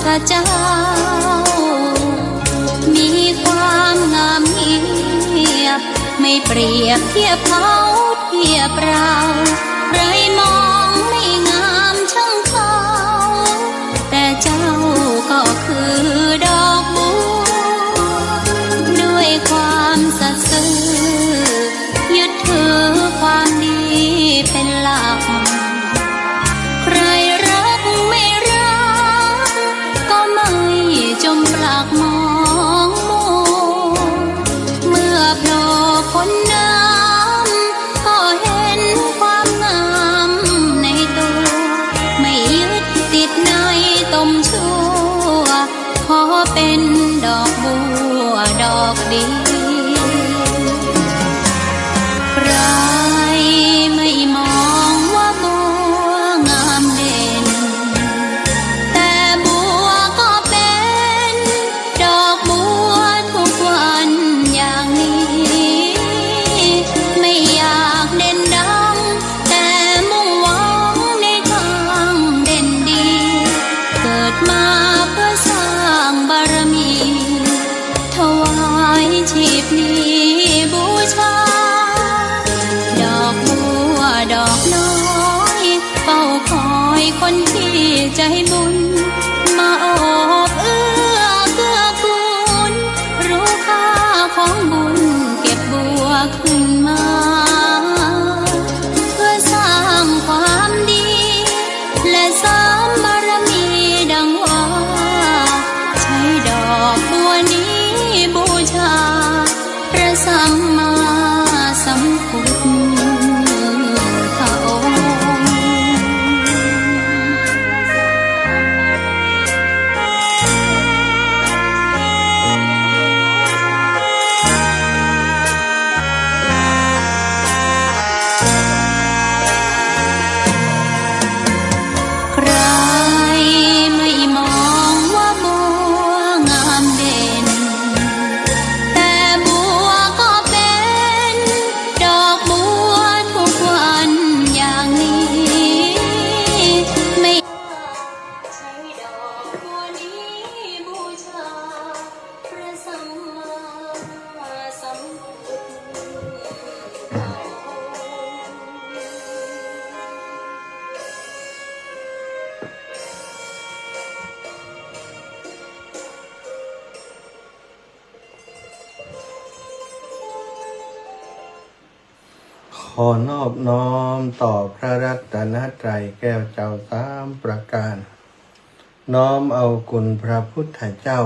สเจ้ามีความงามเงียบไม่เปรียบเทียบเขาเทียบเราใครมองไม่งามช่างเขาแต่เจ้าก็คือดอกบัวด้วยความสัตย์ซื่อยึดถือความดีเป็นหลักใครรักไม่รักก็ไม่จมปลักมองมัวเมื่อโผล่พ้นน้ำก็เห็นความงามในตัวไม่ยึดติดในตมชั่วขอเป็นดอกบัวดอกดีใครไม่มองว่าบัวงามเด่นแต่บัวก็เป็นดอกบัวทุกวันอย่างนี้ไม่อยากเด่นดังแต่มุ่งหวังในทางเด่นดีเกิดมาเพื่อสร้างบารมีถวายชีพนี้บูชาดอกบัวดอกน้อยเฝ้าคอยคนที่ใจบุญมาโอบเอื้อเกื้อกูลรู้ค่าของบุญเก็บบัวขึ้นมาเพื่อสร้างความดีและสร้างบารมีดังว่าใช้ดอกบัวนี้บูชาพระสัมมาสัมพุทธองค์ใครไม่มองว่าบัวงามเด่นแต่บัวก็เป็นดอกบัวทุกวันอย่างนี้ไม่ใช้ดอกบัวนี้บูชาพระสัมมาสัมพุทธองค์ขอนอบน้อมต่อพระรัตนตรัยแก้วเจ้าสามประการ น้อมเอาคุณพระพุทธเจ้า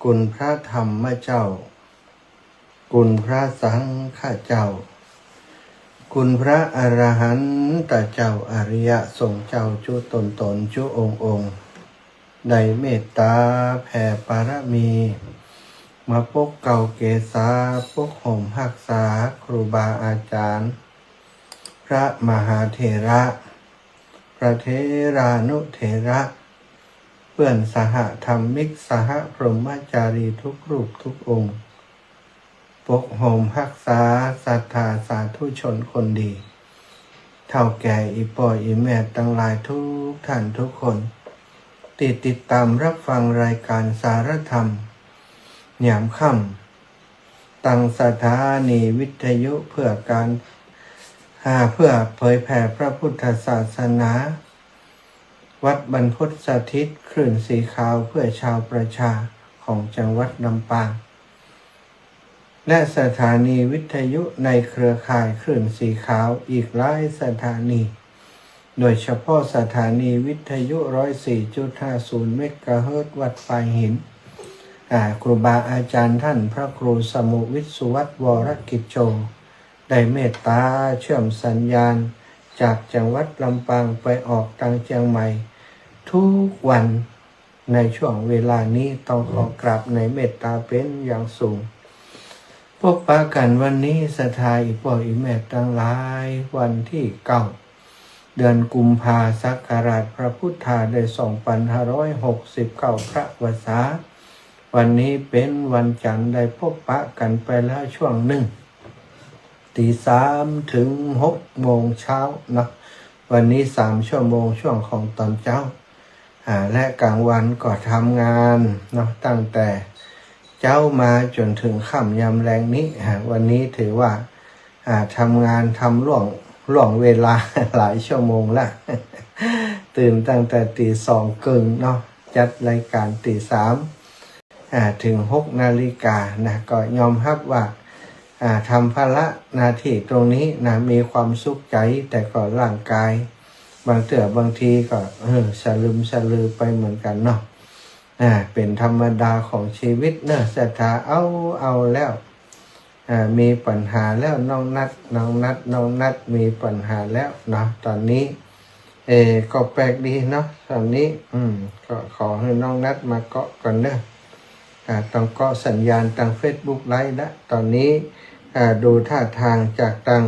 คุณพระธรรมเจ้า คุณพระสังฆเจ้า คุณพระอรหันตเจ้าอริยสงฆ์เจ้าจุตนจุองค์ได้เมตตาแผ่ปารมีมาปกเก่าเกษาปกห่มหักษาครูบาอาจารย์พระมหาเถระพระเถรานุเถระเพื่อนสหธรรมิกสหพรหมจารีทุกรูปทุกองค์ปกห่มหักษาศรัทธาสาธุชนคนดีเท่าแก่อีป่ออีแม่ตั้งหลายทุกท่านทุกคนติดตามรับฟังรายการสารธรรมยามค่ำตั้งสถานีวิทยุเพื่อเผยแผ่พระพุทธศาสนาวัดบรรพตสถิตคลื่นสีขาวเพื่อชาวประชาของจังหวัดลำปางและสถานีวิทยุในเครือข่ายคลื่นสีขาวอีกหลายสถานีโดยเฉพาะสถานีวิทยุ 104.50 เมกะเฮิรตซ์วัดปลายหินครูบาอาจารย์ท่านพระครูสมุวิทย์สุวัฒน์วรกิจโจได้เมตตาเชื่อมสัญญาณจากจังหวัดลำปางไปออกทางเชียงใหม่ทุกวันในช่วงเวลานี้ต้องขอกราบในเมตตาเป็นอย่างสูงพบปะกันวันนี้สถาอีพ่ออีแม่ตั้งหลายวันที่9 เดือนกุมภาศักราชพระพุทธาได้2569พระวษาวันนี้เป็นวันจันทร์ได้พบปะกันไปแล้วช่วงหนึ่ง 3 ถึง 6 โมงเช้านะวันนี้3 ชั่วโมงช่วงของตอนเช้า และกลางวันก็ทำงานเนาะตั้งแต่เจ้ามาจนถึงค่ำยามแรงนี้วันนี้ถือว่าทำงานทำล่วงเวลา หลายชั่วโมงละตื่นตั้งแต่ตี 2 ครึ่งเนาะจัดรายการตี 3ถึง 6 นาฬิกานะก็ยอมรับว่าทำภาระหน้าที่ตรงนี้นะมีความสุขใจแต่ก็ร่างกายบางทีก็สลือไปเหมือนกันเนาะเป็นธรรมดาของชีวิตเนอะศรัทธาเอาแล้วมีปัญหาแล้วน้องนัดมีปัญหาแล้วเนาะตอนนี้ก็แปลกดีเนาะตอนนี้ก็ขอให้น้องนัดมาเกาะก่อนเนอะต้องเกาะสัญญาณทาง Facebook ไลฟ์ละตอนนี้ดูท่าทางจากทาง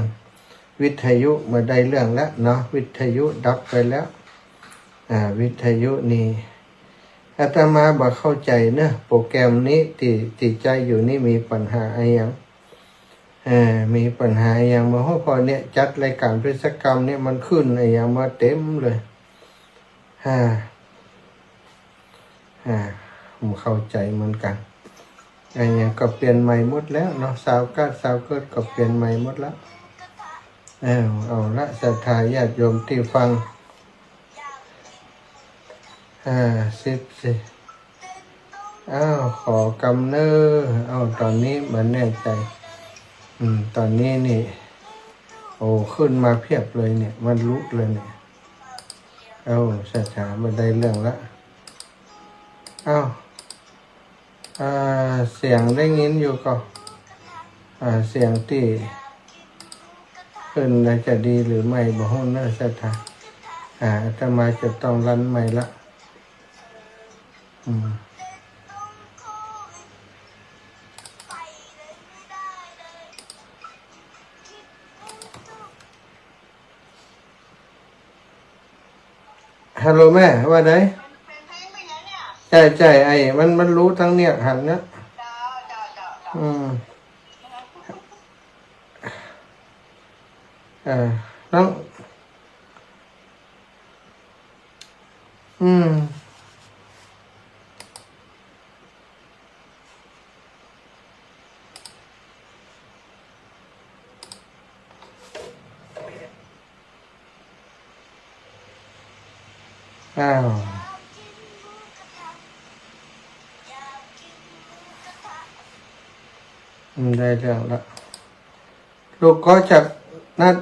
วิทยุมาได้เรื่องแล้วเนาะวิทยุดับไปแล้ววิทยุนี่อาตมาบอกเข้าใจเนอะโปรแกรมนี้ติดใจอยู่นี่มีปัญหาอะไรอย่างมีปัญหาอย่างมาพอเนี่ยจัดรายการพฤศกรรมเนี่ยมันขึ้นอะไรอย่างมาเต็มเลยผมเข้าใจเหมือนกันอะไรอย่างก็เปลี่ยนใหม่หมดแล้วเนาะสาวเกิดก็เปลี่ยนใหม่หมดแล้วเอาละศรัทธาญาติโยมที่ฟัง10ขอกำเนิดตอนนี้มันแน่ใจตอนนี้นี่ขึ้นมาเพียบเลยเนี่ยมันลุกเลยเนี่ยศรัทธามาได้เรื่องละเสียงได้ยินอยู่ก็เสียงที่ขึ้นจะดีหรือไม่บอกให้เนอะศรัทธาจะมาจะต้องรันใหม่ละฮัลโหลแม่ว่าไงใช่ไอ้มันรู้ทั้งเนี่ยหันนะน้องได้เรื่องละลูกก็จากนัด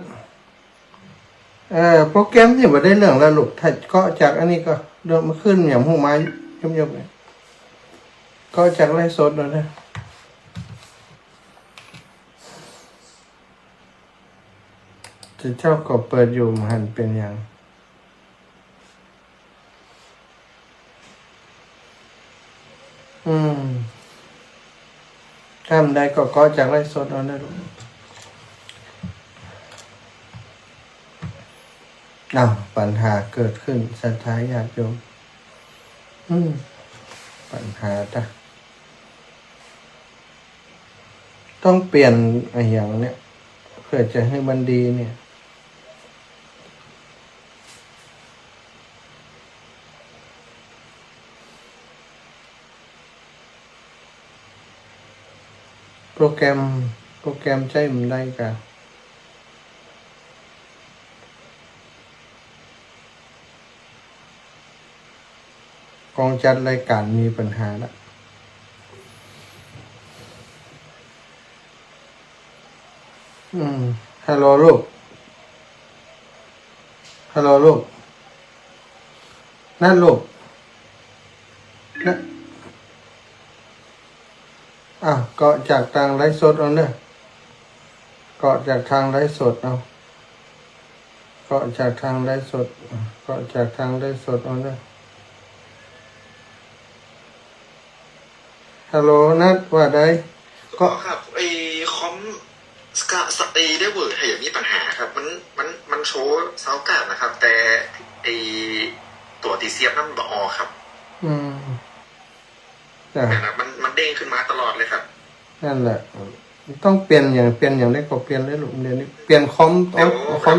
โปรแกรมที่มาได้เรื่องแล้วลูกถ้าก็จากอันนี้ก็เดินมาขึ้นอย่างหูไม้ยมเนี่ยก็จากไล่สดแล้วนะจะเจ้าก็เปิดอยู่หันเป็นอย่างทำได้ก็จากไล่สดเอาได้ลูกปัญหาเกิดขึ้นศรัทธาญาติโยมปัญหาต้องเปลี่ยนอะไรอย่างเนี้ยเพื่อจะให้มันดีเนี่ยโปรแกรมใช้มันได้กันกองจัดรายการมีปัญหาแล้วฮัลโหลลูกนั่นลูกนะก็จากทางไลฟ์สดเอาเนอะก็จากทางไลฟ์สดเอาก็จากทางไลฟ์สดเอาเนอะฮัลโหลนัดว่าไดก็ครับคอมสกาได้เวิร์ดอย่างมีปัญหาครับมันโชว์เซาการ์ดนะครับแต่ตัวตีเสียบนั่นบอครับนะครับมันเด้งขึ้นมาตลอดเลยครับนั่นแหละต้องเปลี่ยนอย่างได้ก็เปลี่ยนเลยลูกเดี๋ยวนี้เปลี่ยนคอม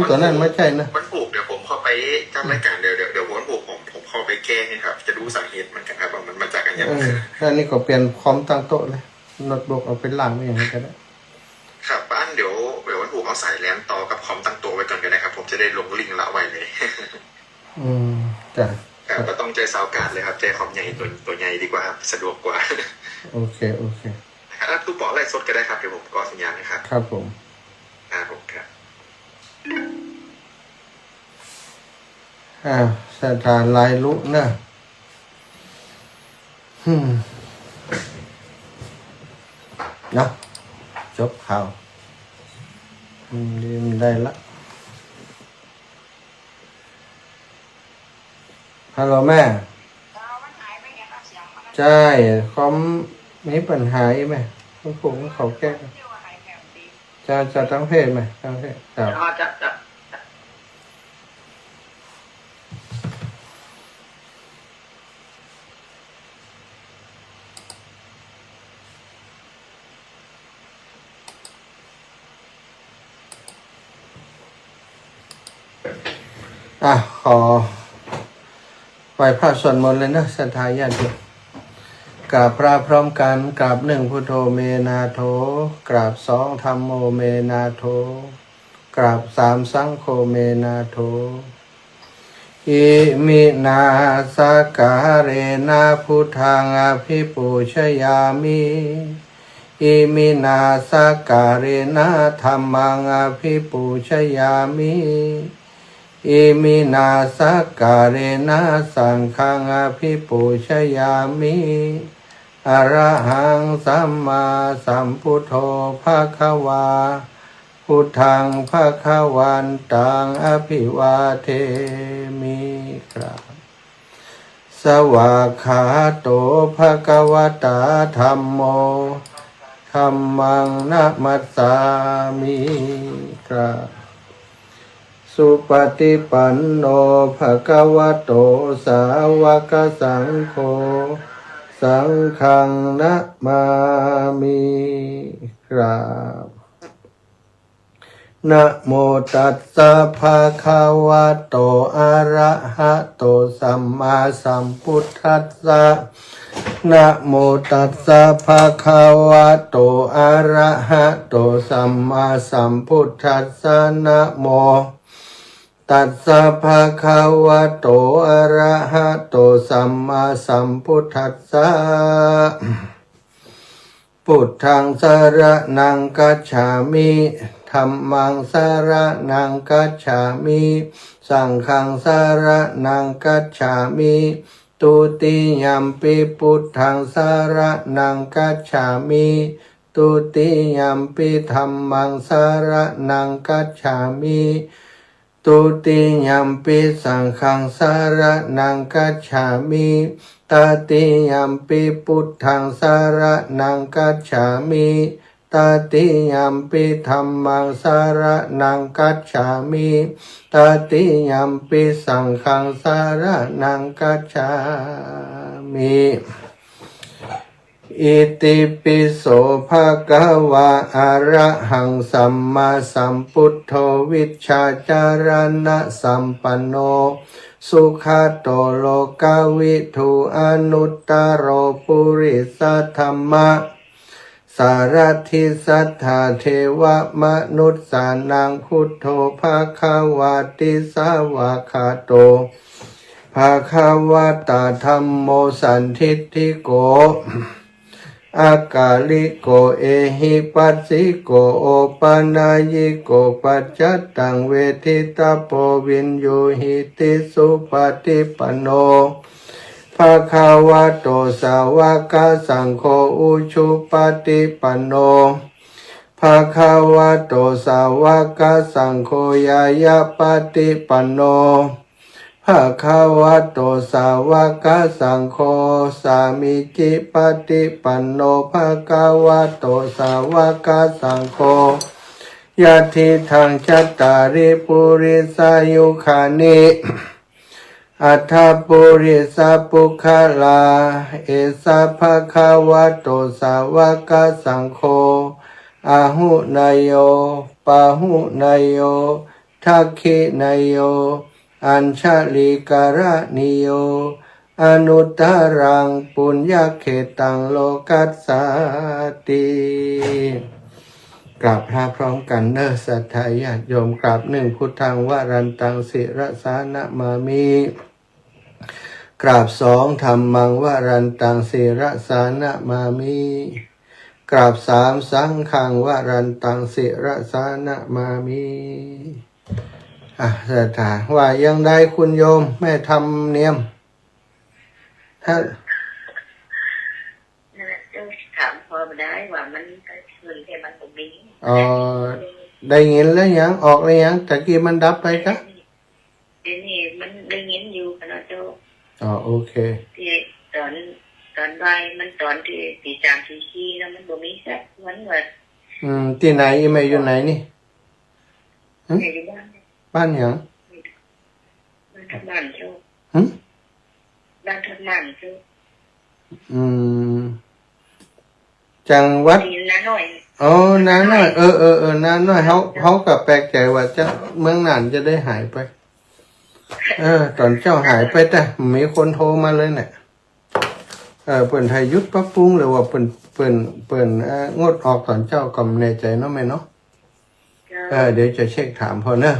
ตัวนั้นไม่ใช่นะวันผูกเดี๋ยวผมเข้าไปจัดรายการเดี๋ยววันผูกผมเข้าไป แก้นี่ครับจะดูสาเหตุมันกันครับว่ามันมาจากอะไร แล้วนี่ก็เปลี่ยนพร้อมตั้งโต๊ะเลยโน้ตบุ๊กเอาเป็นหลังไม่อย่างนี้ก็ได้ ครับบ้านเดี๋ยววันถูกเอาสายแลนต่อกับคอมตั้งตัวไว้ก่อนก็ได้ครับผมจะได้ลงลิงก์ละไว้เลย จ้ะ ครับก็ต้องใจซาวการ์ดเลยครับใจคอมใหญ่ตัวใหญ่ดีกว่าครับสะดวกกว่า โอเคครับตู้ปอไล่สดก็ได้ครับเดี๋ยวผมก็สัญญาณนะครับ ครับผม ครับ สถานลายลุนะเนาะจบข่าวดีมันได้ละฮัลโหลแม่ใช่คอมมีปัญหาไหมผมเขาแก้จะตั้งเพศไหมตั้งเพศครับขอไหว้พระสวดมนต์เลยนะศรัทธาญาติโยมกราบพระพร้อมกันกราบหนึ่งพุทโธเมนาโถกราบสองธัมโมเมนาโถกราบสามสังโฆเมนาโถอิมินาสการะนาพุทธังอภิปูชยามิอิมินาสการะนาธัมมังอภิปูชยามิอิมินาสการะนาสังฆังอภิปูชยามิอรหังสัมมาสัมพุทโธภควาพุทธังภควันตังอภิวาเทมิครับสวากขาโตภควตาธัมโมธัมมังนะมัสสามิครับสุปฏิปันโนภควโตสาวกสังโฆสังฆังนะมามิครับนะโมตัสสะภะคะวะโตอะระหะโตสัมมาสัมพุทธัสสะนะโมตัสสะภะคะวะโตอะระหะโตสัมมาสัมพุทธัสสะนะโมตัสสะภะคะวะโตอะระหะโตสัมมาสัมพุทธัสสะพุทธังสรณังกัจฉามิธัมมังสรณังกัจฉามิสังฆังสรณังกัจฉามิตุติยัมปิพุทธังสรณังกัจฉามิตุติยัมปิธัมมังสรณังกัจฉามิตุติยัมปิสังฆังสรณังกัจฉามิตติยัมปิพุทธังสรณังกัจฉามิตติยัมปิธัมมังสรณังกัจฉามิตติยัมปิสังฆังสรณังกัจฉามิอิติปิโสภะคะวะอะระหังสัมมาสัมพุทโธวิชชาจารณะสัมปันโนสุขโตโลกวิทูอนุตตโรปุริสธัมมะสารทิสัทธาเทวมนุษย์สานังพุทโธภะคะวะติสาวะคาโตภะคะวะตาธัมโมสันทิฏฐิโกอากาลิโกเอหิปัสสิโกโอปนายิโกปัจจตังเวทิตาโพวินโยหิติสุปฏิปันโนภะคะวะโตสาวกสังโฆอุชุปฏิปันโนภะคะวะโตสาวกสังโฆยายาปฏิปันโนภะคะวะโตสาวกสังโฆสามิจิปฏิปันโนภะคะวะโตสาวกสังโฆยะทิทังจัตตาริปุริสายุขานิอัฏฐปุริสปุคลาเอสะภะคะวะโตสาวกสังโฆอาหุนายโยปาหุนายโยทักขินายโยอัญชลิกระนิโย อนุตตรังปุญญเขตังโลกัสสติกราบพระพร้อมกันเนอสัทธาญาติโยมกราบหนึ่งพุทธังวรันตังศิรสานะมามิกราบสองธรรมังวรันตังศิรสานะมามิกราบสามสังฆังวรันตังศิรสานะมามิสัทธาว่ายังได้คุณโยมแม่ทำเนียมถ้าถามพอมาได้ว่ามันก็คืนแค่มันตรงนี้ได้ยินแล้วยังออกแล้วยังตะกี้มันดับไปครับเดี๋ยวนี้มันได้ยินอยู่กันนะเจ้าโอเคที่ตอนบ่ายมันตอนที่ตีสามตีสี่แล้วมันบ่มีสักวันว่าที่ไหนไม่อยู่ไหนนี่อยู่บ้านยังบ้านทำงานเจ้าบ้านทำงานเจ้าจังหวัดน้าน้อยน้าน้อยน้าน้อยเขากับแปลกใจว่าจะเมืองน่านจะได้หายไปตอนเจ้าหายไปแต่มีคนโทรมาเลยเนี่ยเปิ่นไทยยุดปรับปรุงหรือว่าเปิ่นงดออกตอนเจ้ากำแน่ใจเนาะแม่เนาะเดี๋ยวจะเช็คถามพอเนอะ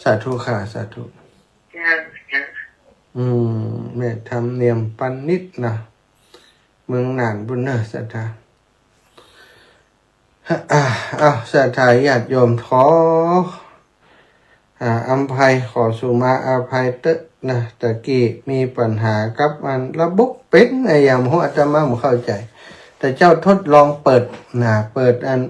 สาธุค่ะสาธุแม่ทำเนียมปันนิดนะเมืองน่านบุญเนอะสัทธาศรัทธาญาติโยมขออภัยขอสุมาอภัยนะตะกี้มีปัญหากับมันระบบเป็นไงอย่างหัวอาตมาไม่เข้าใจแต่เจ้าทดลองเปิดอัน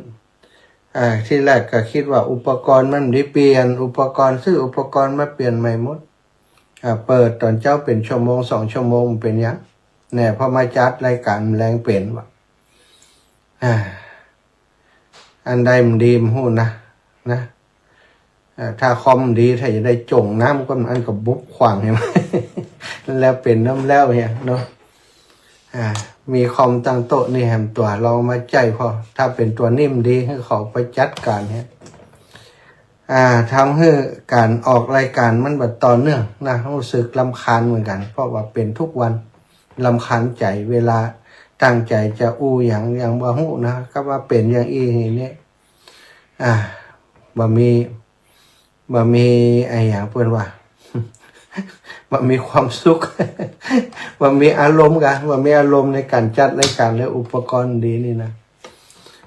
ที่แรกก็คิดว่าอุปกรณ์มันได้เปลี่ยนอุปกรณ์ซื้ออุปกรณ์มาเปลี่ยนใหม่หมดเปิดตอนเจ้าเป็นชั่วโมง2 ชั่วโมงเป็นยังเนี่ยพอมาจัดรายการแรงเปลี่ยนว่ะอันใดมันดีมหูนะถ้าคอมดีถ้าจะได้จงน้ำก็อันกับบุบขวางเห็นไหมแล้วเป็นน้ำแล้วเนี่ยเนาะมีคอมตั้งโต๊ะนี่แหมตัวลองมาใจพอถ้าเป็นตัวนิ่มดีให้เขาไปจัดการเนี่ยทำให้การออกรายการมันแบบต่อเนื่องนะรู้สึกรำคาญเหมือนกันเพราะว่าเป็นทุกวันรำคาญใจเวลาตั้งใจจะอย่างบ่ฮู้นะก็ว่าเป็นอย่างอีนี่บ่มีไอ้อย่างเพิ่นว่าบ่มีความสุขบ่มีอารมณ์กันบ่มีอารมณ์ในการจัดรายการและอุปกรณ์ดีนี่นะ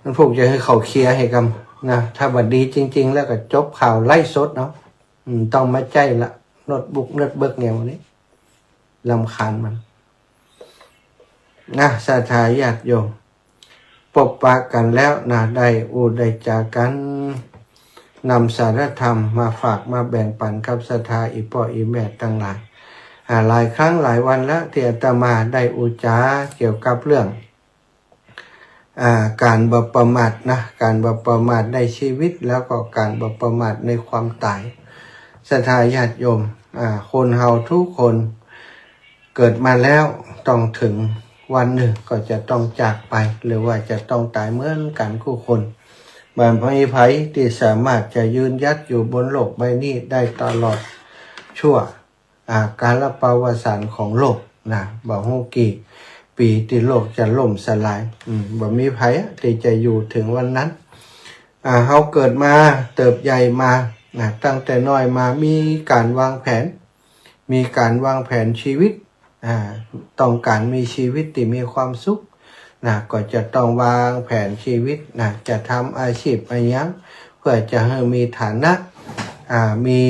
มันพวกจะให้เขาเคลียร์ให้กันนะถ้าบัดดีจริงๆแล้วก็จบข่าวไล่สดเนาะต้องมาใจละโน้ตบุ๊กเน็ตเบิกเนี่ยวันนี้รำคาญมันศรัทธาญาติโยมพบปะกันแล้วได้จากกันนำสารธรรมมาฝากมาแบ่งปันกับศรัทธาอีพ่ออีแม่ทั้งหลายหลายครั้งหลายวันแล้วที่อาตมาได้อุจาเกี่ยวกับเรื่องการบ่ประมาทนะการบ่ประมาทในชีวิตแล้วก็การบ่ประมาทในความตายศรัทธาญาติโยมคนเฮาทุกคนเกิดมาแล้วต้องถึงวันหนึ่งก็จะต้องจากไปหรือว่าจะต้องตายเหมือนกันคู่คนบางไผที่สามารถจะยืนยัดอยู่บนโลกใบนี้ได้ตลอดชั่วกาลประวัติศาสตร์ของโลกนะบ่ฮู้กี่ปีที่โลกจะล่มสลายบ่มีไผที่จะอยู่ถึงวันนั้นเฮาเกิดมาเติบใหญ่มาตั้งแต่น้อยมามีการวางแผนชีวิตต้องการมีชีวิตที่มีความสุขก็จะต้องวางแผนชีวิตจะทำอาชีพอะไรอย่างเพื่อจะให้มีฐานะมี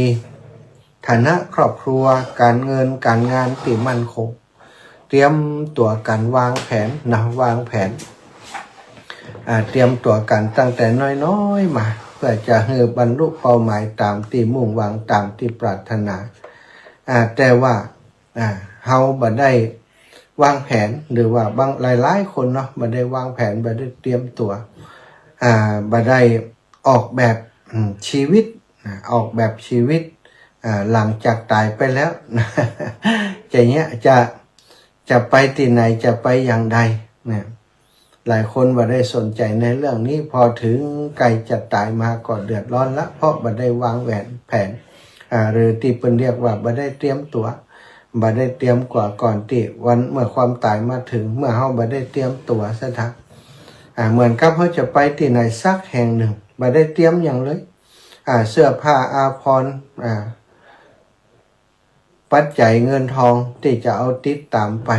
ฐานะครอบครัวการเงินการงานที่มั่นคงเตรียมตัวกันวางแผนเตรียมตัวกันตั้งแต่น้อยๆมาเพื่อจะให้บรรลุเป้าหมายตามที่มุ่งหวังตามที่ปรารถนาแต่ว่าเฮาบ่ได้วางแผนหรือว่าบางหลายๆคนเนาะบ่ได้วางแผนบ่ได้เตรียมตัวบ่ได้ออกแบบชีวิตหลังจากตายไปแล้วจะไปที่ไหนจะไปอย่างใดเนี่ยหลายคนบ่ได้สนใจในเรื่องนี้พอถึงใกล้จะตายมาก็เดือดร้อนละเพราะบ่ได้วางแผนหรือที่เพิ่นเรียกว่าบ่ได้เตรียมตัว บ่ได้เตรียมกว่าก่อนที่วันเมื่อความตายมาถึงเมื่อเฮาบ่ได้เตรียมตัวซะทักเหมือนกับเขาจะไปที่ไหนสักแห่งหนึ่งบ่ได้เตรียมอย่างเลยเสื้อผ้าอาภรณ์ปัจจัยเงินทองที่จะเอาติดตามไป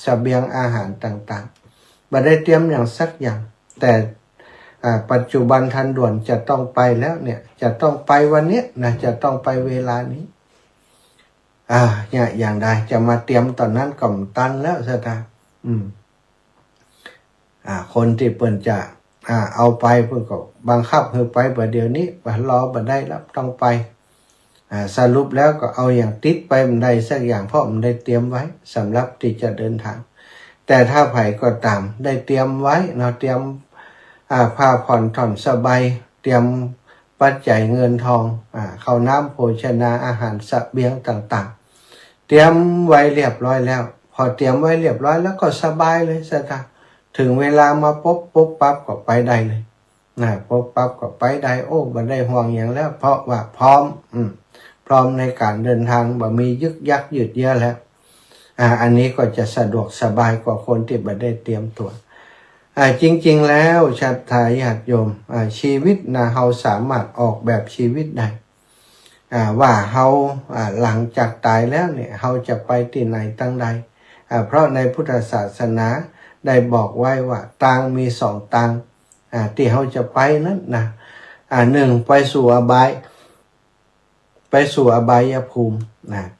เสบียงอาหารต่างๆบ่ได้เตรียมอย่างสักอย่างแต่ปัจจุบันทันด่วนจะต้องไปแล้วเนี่ยจะต้องไปวันนี้นะจะต้องไปเวลานี้เนี่ยอย่างใดจะมาเตรียมตอนนั้นก็ตันแล้วซะท่าคนที่เปิ่นจะเอาไปเพิ่นก็บังคับให้ไปบ่เดี๋ยวนี้บ่รอบ่ได้แล้วต้องไปสรุปแล้วก็เอาอย่างติดไปมันได้สักอย่างเพราะมันได้เตรียมไว้สำหรับที่จะเดินทางแต่ถ้าไผก็ตามได้เตรียมไว้เนาะเตรียมผ้าผ่อนถ่อนสบายเตรียมปัจจัยเงินทองข้าวน้ำโภชนาอาหารเสบียงต่างๆเตรียมไว้เรียบร้อยแล้วพอเตรียมไว้เรียบร้อยแล้วก็สบายเลยซะค่ะถึงเวลามาปุ๊บปั๊บก็ไปได้เลยปุ๊บปั๊บก็ไปได้โอ้บ่ได้ห่วงอย่างแล้วเพราะว่าพร้อมพร้อมในการเดินทางบ่มียึกยักยืดเยื้อแล้วอันนี้ก็จะสะดวกสบายกว่าคนที่บ่ได้เตรียมตัวจริงๆแล้วศรัทธาญาติโยมชีวิตนะเราสามารถออกแบบชีวิตได้ว่าเราหลังจากตายแล้วเนี่ยเราจะไปที่ไหนตั้งใดเพราะในพุทธศาสนาได้บอกไว้ว่าทางมี2ทางที่เราจะไปนั้นนะหนึ่งไปสู่อบายภูมิ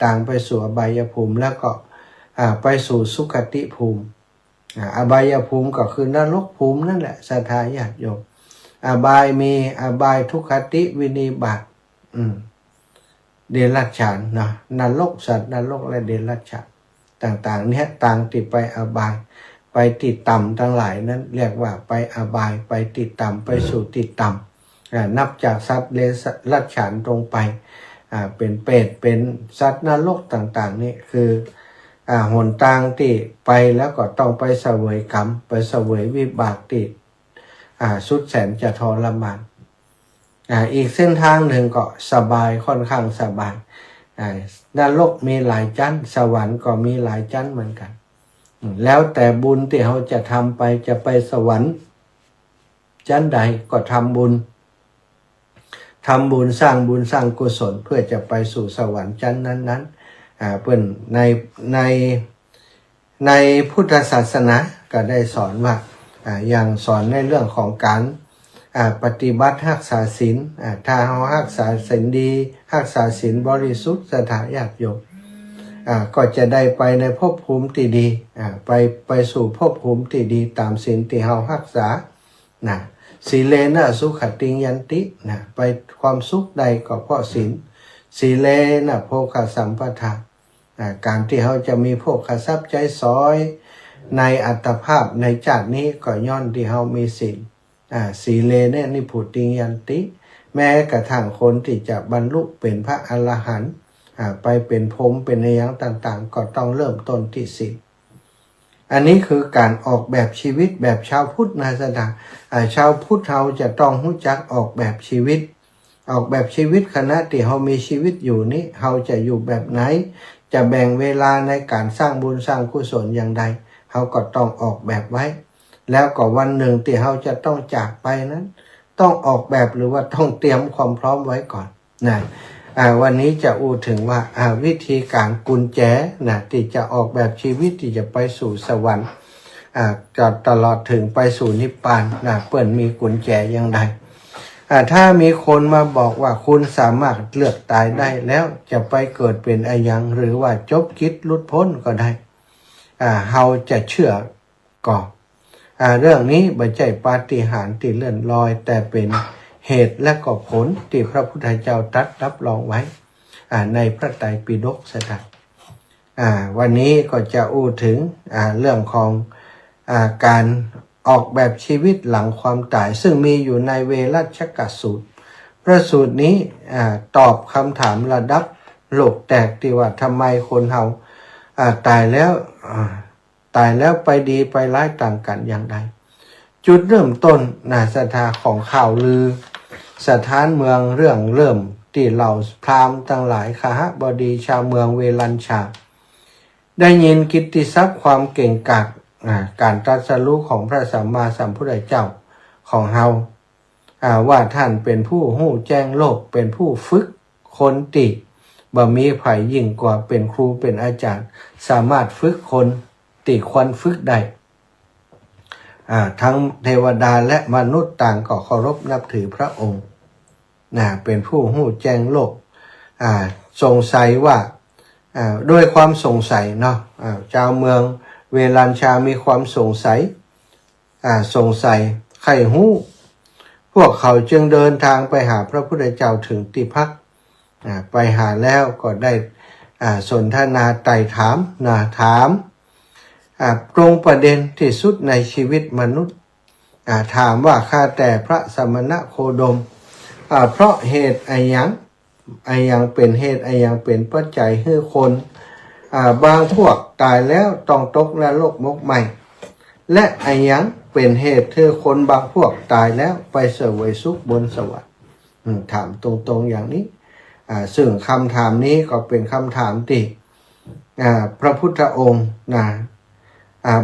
ทางไปสู่อบายภูมิแล้วก็ไปสู่สุคติภูมิอบายภูมิก็คือนรกภูมินั่นแหละศรัทธาญาติโยมอบายมีอบายทุกขติวินิบาตเดรัจฉานนะนรกสัตว์นรกและเดรัจฉานต่างๆเนี่ยต่างติดไปอบายไปติดต่ำทั้งหลายนั้นเรียกว่าไปอบายไปติดต่ำไปสู่ติดต่ำนับจากสัตว์เดรัจฉานตรงไปเป็นเปรตเป็นสัตว์นรกต่างๆนี่คือหนทางที่ไปแล้วก็ต้องไปเสวยกรรมไปเสวยวิบากที่สุดแสนจะทรมานอีกเส้นทางหนึ่งก็สบายค่อนข้างสบายนรกมีหลายชั้นสวรรค์ก็มีหลายชั้นเหมือนกันแล้วแต่บุญที่เราจะทำไปจะไปสวรรค์ชั้นใดก็ทำบุญสร้างบุญสร้างกุศลเพื่อจะไปสู่สวรรค์ชั้นนั้นๆเพิ่นในพุทธศาสนาก็ได้สอนว่าอย่างสอนในเรื่องของการปฏิบัติรักษาศีลถ้าเรารักษาศีลดีรักษาศีลบริสุทธิ์ศรัทธาญาติโยมก็จะได้ไปในภพภูมิที่ดีไปสู่ภพภูมิที่ดีตามศีลที่เรารักษาศีเลนะสุขติยันติไปความสุขใดก็เพราะศีลศีเลนะโภคสัมปทาการที่เราจะมีโภคทรัพย์ใจซอยในอัตภาพในชาตินี้ก็ย้อนที่เรามีศีลศีเลนะนิพุติยันติแม้กระทั่งคนที่จะบรรลุเป็นพระอรหันต์ไปเป็นพรหมเป็นอะไรอย่างต่างๆก็ต้องเริ่มต้นที่ศีลอันนี้คือการออกแบบชีวิตแบบชาวพุทธนะจ๊ะชาวพุทธเราจะต้องรู้จักออกแบบชีวิตขณะที่เรามีชีวิตอยู่นี้เราจะอยู่แบบไหนจะแบ่งเวลาในการสร้างบุญสร้างกุศลอย่างใดเราก็ต้องออกแบบไว้แล้วก็วันหนึ่งที่เราจะต้องจากไปนั้นต้องออกแบบหรือว่าต้องเตรียมความพร้อมไว้ก่อนนะวันนี้จะพูดถึงว่าวิธีการกุญแจที่จะออกแบบชีวิตที่จะไปสู่สวรรค์จะตลอดถึงไปสู่นิพพานเปิ่นมีกุญแจอย่างไรถ้ามีคนมาบอกว่าคุณสามารถเลือกตายได้แล้วจะไปเกิดเป็นอะไรยังหรือว่าจบกิจหลุดพ้นก็ได้เราจะเชื่อก่อนเรื่องนี้ไม่ใช่ปาฏิหาริย์ที่เลื่อนลอยแต่เป็นเหตุและก็ผลที่พระพุทธเจ้าตรัสรับรองไว้ในพระไตรปิฎกสดับวันนี้ก็จะอู้ถึงเรื่องของการออกแบบชีวิตหลังความตายซึ่งมีอยู่ในเวรัชกสูตรพระสูตรนี้ตอบคำถามระดับโลกแตกที่ว่าทำไมคนเราตายแล้วไปดีไปร้ายต่างกันอย่างไรจุดเริ่มต้นศรัทธาของข่าวลือสถานเมืองเริ่มที่เหล่าพราหมณ์ทั้งหลายคหบดีชาวเมืองเวลัญชา ได้ยินกิตติศัพท์ความเก่งกาจการตรัสรู้ของพระสัมมาสัมพุทธเจ้าของเฮาว่าท่านเป็นผู้หู้แจ้งโลกเป็นผู้ฝึกคนติบ่มีไผยิ่งกว่าเป็นครูเป็นอาจารย์สามารถฝึกคนติควรฝึกได้ทั้งเทวดาและมนุษย์ต่างก็เคารพนับถือพระองค์เป็นผู้หู้แจ้งโลกสงสัยว่าด้วยความสงสัยเนาะชาวเมืองเวลัญชามีความสงสัยใครหู้พวกเขาจึงเดินทางไปหาพระพุทธเจ้าถึงที่พักไปหาแล้วก็ได้สนทนาไต่ถามถามตรงประเด็นที่สุดในชีวิตมนุษย์ถามว่าข้าแต่พระสมณโคดมเพราะเหตุอะไรยังเป็นเหตุอะไรยังเป็นปัจจัยให้คนบางพวกตายแล้วต้องตกนรกมกใหม่และอะไรยังเป็นเหตุให้คนบางพวกตายแล้วไปเสวยสุขบนสวรรค์ถามตรงๆอย่างนี้ซึ่งคำถามนี้ก็เป็นคำถามที่พระพุทธองค์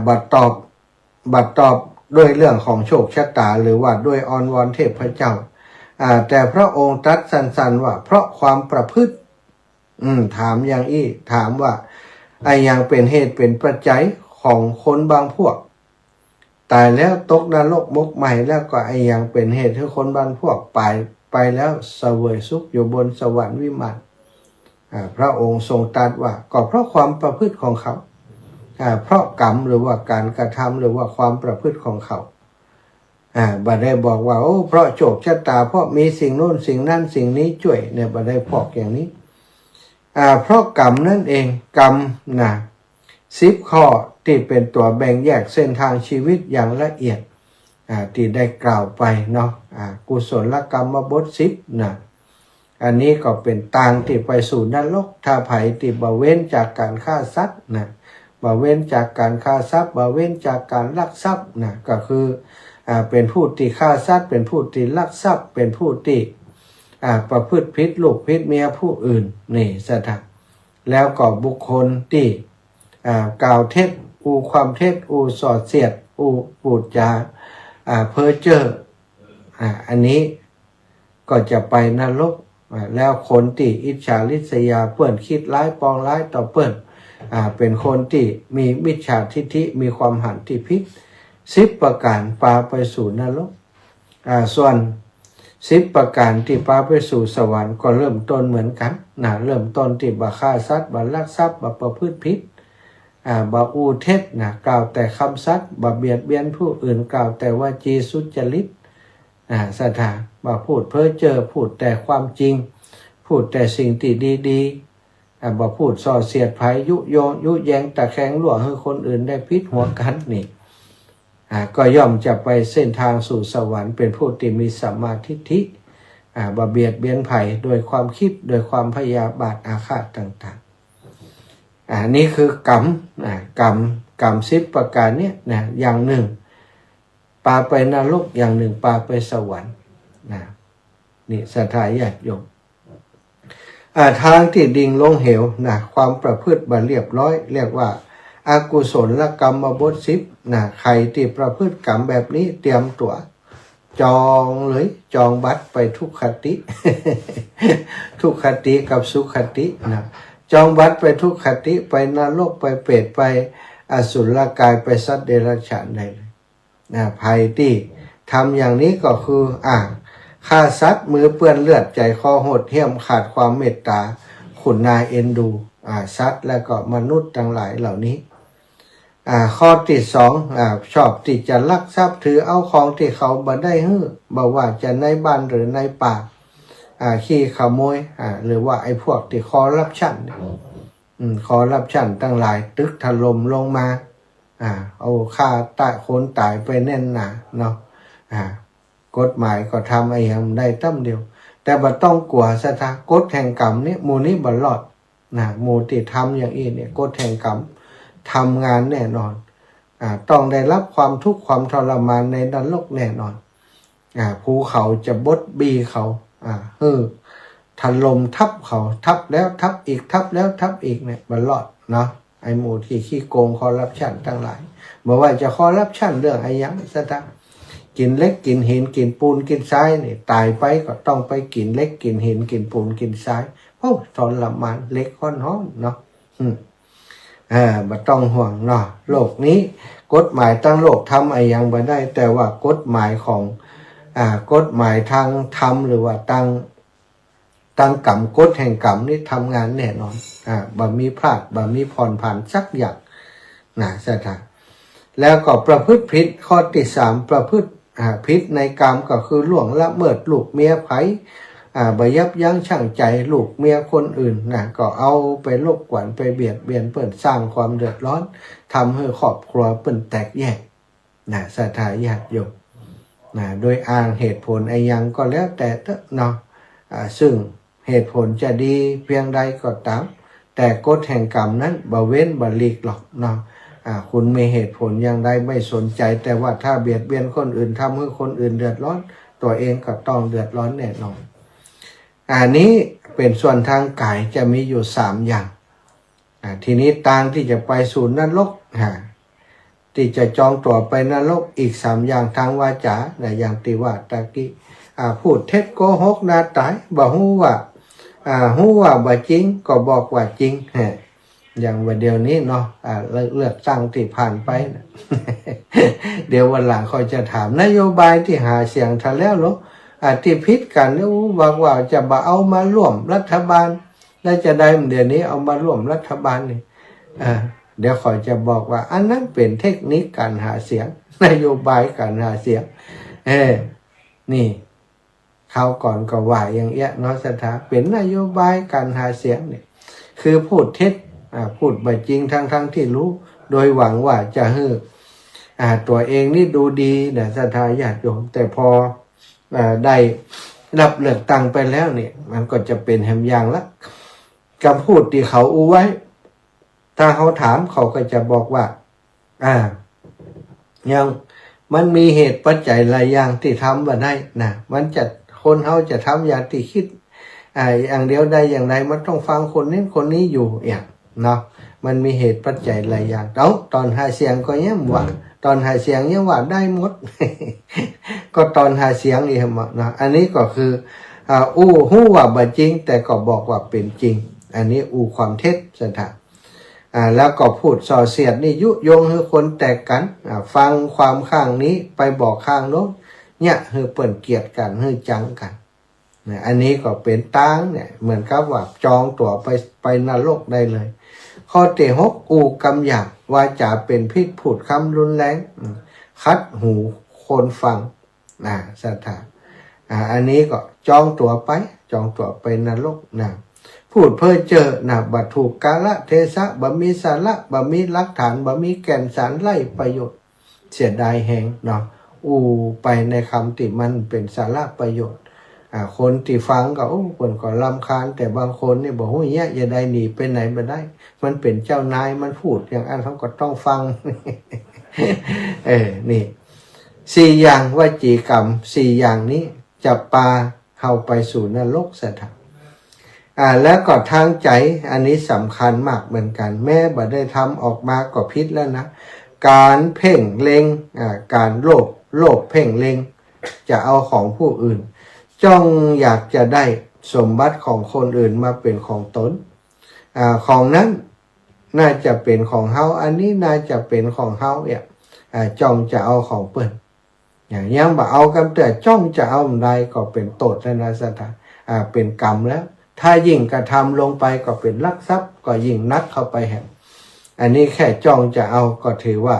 บัดตอบด้วยเรื่องของโชคชะตาหรือว่าด้วยอ้อนวอนเทพเจ้าแต่พระองค์ตรัสสั้นๆว่าเพราะความประพฤติถามอย่างอี้ถามว่าไอ้ยังเป็นเหตุเป็นปัจจัยของคนบางพวกตายแล้วตกนรกมกใหม่แล้วก็ไอ้ยังเป็นเหตุให้คนบางพวกไปแล้วเสวยสุขอยู่บนสวรรค์วิมานพระองค์ทรงตรัสว่าก็เพราะความประพฤติของเขาเพราะกรรมหรือว่าการกระทำหรือว่าความประพฤติของเขาบัดได้บอกว่าโอ้เพราะโชคชะตาเพราะมีสิ่งโน้นสิ่งนั้นสิ่งนี้ช่วยเนี่ยบัดได้พอกอย่างนี้เพราะกรรมนั่นเองกรรม10 ข้อที่เป็นตัวแบ่งแยกเส้นทางชีวิตอย่างละเอียดที่ได้กล่าวไปเนาะกุศลกรรมบท10อันนี้ก็เป็นทางที่ไปสู่นรกถ้าไผที่บ่เว้นจากการฆ่าสัตว์บ่เว้นจากการฆ่าทรัพย์บ่เว้นจากการลักทรัพย์ก็คือเป็นผู้ที่ฆ่าสัตว์เป็นผู้ที่ลักทรัพย์เป็นผู้ที่ประพฤติผิดลูกผิดเมียผู้อื่นนี่สถานแล้วก็บุคคลที่กล่าวเท็จความเท็จสอดเสียดพูดจาเพ้อเจ้ออันนี้ก็จะไปนรกแล้วคนที่อิจฉาริษยาเปิ้นคิดร้ายปองร้ายต่อเปิ้นเป็นคนที่มีมิจฉาทิฏฐิมีความหันที่ผิด10 ประการพาไปสู่นรกส่วน10 ประการที่พาไปสู่สวรรค์ก็เริ่มต้นเหมือนกันเริ่มต้นที่บ่ฆ่าสัตว์บ่ลักทรัพย์บ่ประพฤติผิดบ่อูเท็จกล่าวแต่คำสัตย์บ่เบียดเบียนผู้อื่นกล่าวแต่วาจีสุจริตสถานบ่พูดเพ้อเจ้อพูดแต่ความจริงพูดแต่สิ่งที่ดีๆบ่พูดส่อเสียดไผยุแยงตะแคงรั่วให้คนอื่นได้พิษหัวกันนี่ก็ย่อมจะไปเส้นทางสู่สวรรค์เป็นผู้ที่มีสัมมาทิฏฐิบ่เบียดเบียนไผโดยความคิดโดยความพยาบาทอาฆาตต่างๆนี่คือกรรม10 ประการเนี่ยอย่างหนึ่งพาไปนรกอย่างหนึ่งพาไปสวรรค์นี่ศรัทธาญาติโยมทางที่ดิ่งลงเหวความประพฤติบ่เรียบร้อยเรียกว่าอากุศลกรรมบท10ใครที่ประพฤติกรรมแบบนี้เตรียมตัวจองเลยจองบัตรไปทุกขติ ทุกขติกับสุขติจองบัตรไปทุกขติไปนรกไปเปรตไปอสุรกายไปสัตว์เดรัจฉานได้เลยภัยที่ทำอย่างนี้ก็คือฆ่าสัตว์มือเปื้อนเลือดใจคอโหดเหี้ยมขาดความเมตตาขุนนาเอ็นดูสัตว์และก็มนุษย์ทั้งหลายเหล่านี้ข้อที่2ชอบที่จะลักทรัพย์ถือเอาของที่เขาบ่ได้ฮื้อบ่ว่าจะในบ้านหรือในป่าขี้ขโมยหรือว่าไอ้พวกที่คอร์รัปชันคอร์รัปชันทั้งหลายตึกถล่มลงมาเอาฆ่าคนตายไปแน่นหนาเนาะกฎหมายก็ทำไอ้ยังได้ตั้มเดียวแต่บ่ต้องกลัวซะทากฎแห่งกรรมนี่หมู่นี้บ่รอดหมู่ที่ทำอย่างนี้เนี่ยกฎแห่งกรรมทำงานแน่นอนต้องได้รับความทุกข์ความทรมานในนรกแน่นอนภูเขาจะบดบีเขาถล่มทับเขาทับแล้วทับอีกทับแล้วทับอีกเนี่ยบ่รอดเนาะ ไอ้หมู่ที่ขี้โกงคอร์รัปชันทั้งหลายบอกว่าจะคอร์รัปชันเรื่องไอ้ยังซะทั้งกินเล็กกินหินกินปูนกินทรายนี่ตายไปก็ต้องไปกินเล็กกินหินกินปูนกินทรายโอ้ทรมานเล็กค้อนห้อนเนาะบ่ต้องห่วงเนาะโลกนี้กฎหมายตั้งโลกทำไอ้ยังบ่ได้แต่ว่ากฎหมายของกฎหมายทางธรรมหรือว่าตั้งกรรมกฎแห่งกรรมนี่ทำงานแน่นอนบ่มีพลาดบ่มีผ่อนผันสักอย่างนะสถานแล้วก็ประพฤติผิดข้อที่3ประพฤติผิดในกรรมก็คือล่วงละเมิดลูกเมียไผบ่ยับยั้งชั่งใจลูกเมียคนอื่นนะก็เอาไปรบกวนไปเบียดเบียนเปิ้นสร้างความเดือดร้อนทำให้ครอบครัวเปิ้นแตกแยกนะศรัทธาญาติโยมนะโดยอ้างเหตุผลไอ้ยังก็แล้วแต่เนาะซึ่งเหตุผลจะดีเพียงใดก็ตามแต่กฎแห่งกรรมนั้นบ่เว้นบ่หลีกหรอกเนาะคุณมีเหตุผลอย่างใดไม่สนใจแต่ว่าถ้าเบียดเบียนคนอื่นทำให้คนอื่นเดือดร้อนตัวเองก็ต้องเดือดร้อนแน่นอนนี้เป็นส่วนทางกายจะมีอยู่3อย่างทีนี้ทางที่จะไปสู่นรกที่จะจองตั๋วไปนรกอีก3อย่างทางวาจาอย่างที่ว่าตะกี้พูดเท็จโกหกนาตายบ่ฮู้ว่าบ่จริงก็บอกว่าจริงอย่างวันเดียวนี้เนาะเลือกตั้งที่ผ่านไปนะ เดี๋ยววันหลังเขาจะถามนโยบายที่หาเสียงทันแล้วหรอที่พิษกันนี่บอกว่าจะบ่เอามาร่วมรัฐบาลแล้วจะได้เดี๋ยวนี้เอามาร่วมรัฐบาลนี่เดี๋ยวเขาจะบอกว่าอันนั้นเป็นเทคนิคการหาเสียงนโยบายการหาเสียงนี่เขาก่อนก็ว่าอย่างเงี้ยเนาะสถาเป็นนโยบายการหาเสียงเนี่ยคือพูดเท็จพูดไม่จริงทั้งที่รู้โดยหวังว่าจะให้ตัวเองนี่ดูดีนะศรัทธาญาติโยมแต่พอได้รับเลือกตั้งไปแล้วเนี่ยมันก็จะเป็นแหมอย่างละคำพูดที่เขาอู้ไว้ถ้าเขาถามเขาก็จะบอกว่ายังมันมีเหตุปัจจัยหลายอย่างที่ทำมาได้นะมันจะคนเขาจะทำอย่างที่คิดอย่างเดียวได้อย่างไรมันต้องฟังคนนี้คนนี้อยู่อย่างเนาะมันมีเหตุปัจจัยหลายอย่างตอนหาเสียงก็ยังว่าตอนหาเสียงยังว่าได้หมด ก็ตอนหาเสียงนี่เหรอนะอันนี้ก็คือฮู้ว่าบ่จริงแต่ก็บอกว่าเป็นจริงอันนี้ความเท็จสถานแล้วก็พูดส่อเสียดนี่ยุยงให้คนแตกกันฟังความข้างนี้ไปบอกข้างโน้นเนี่ยให้เปิ่นเกลียดกันให้จังกันอันนี้ก็เป็นตั้งเนี่ยเหมือนกับว่าจองตั๋วไปนรกได้เลยข้อที่6กำหยาบวาจาเป็นพิษพูดคำรุนแรงคัดหูคนฟังศรัทธาอันนี้ก็จองตั๋วไปนรกพูดเพ้อเจ้อบัดถูกกาลเทศะบ่มีสาระบ่มีหลักฐานบ่มีแก่นสารไร้ประโยชน์เสียดายแหงเนาะไปในคำที่มันเป็นสาระประโยชน์คนที่ฟังก็คนก็รำคาญแต่บางคนนี่บอกว่าเนี่ยอย่าได้หนีไปไหนมาได้มันเป็นเจ้านายมันพูดอย่างนั้นเขาก็ต้องฟัง นี่4อย่างวจีกรรม4อย่างนี้จะพาเข้าไปสู่นรกสถานแล้วก็ทางใจอันนี้สำคัญมากเหมือนกันแม้บ่ได้ทำออกมาก็ผิดแล้วนะการเพ่งเล็งการโลภเพ่งเล็งจะเอาของผู้อื่นจ้องอยากจะได้สมบัติของคนอื่นมาเป็นของตนของนั้นน่าจะเป็นของเฮาอันนี้น่าจะเป็นของเฮาจ้องจะเอาของเปิ้นอย่างยังบ่เอากันแต่จ้องจะเอาได้ก็เป็นโทษนะสถานเป็นกรรมแล้วถ้ายิ่งกระทำลงไปก็เป็นลักทรัพย์ก็ยิ่งนักเข้าไปแห่งอันนี้แค่จ้องจะเอาก็ถือว่า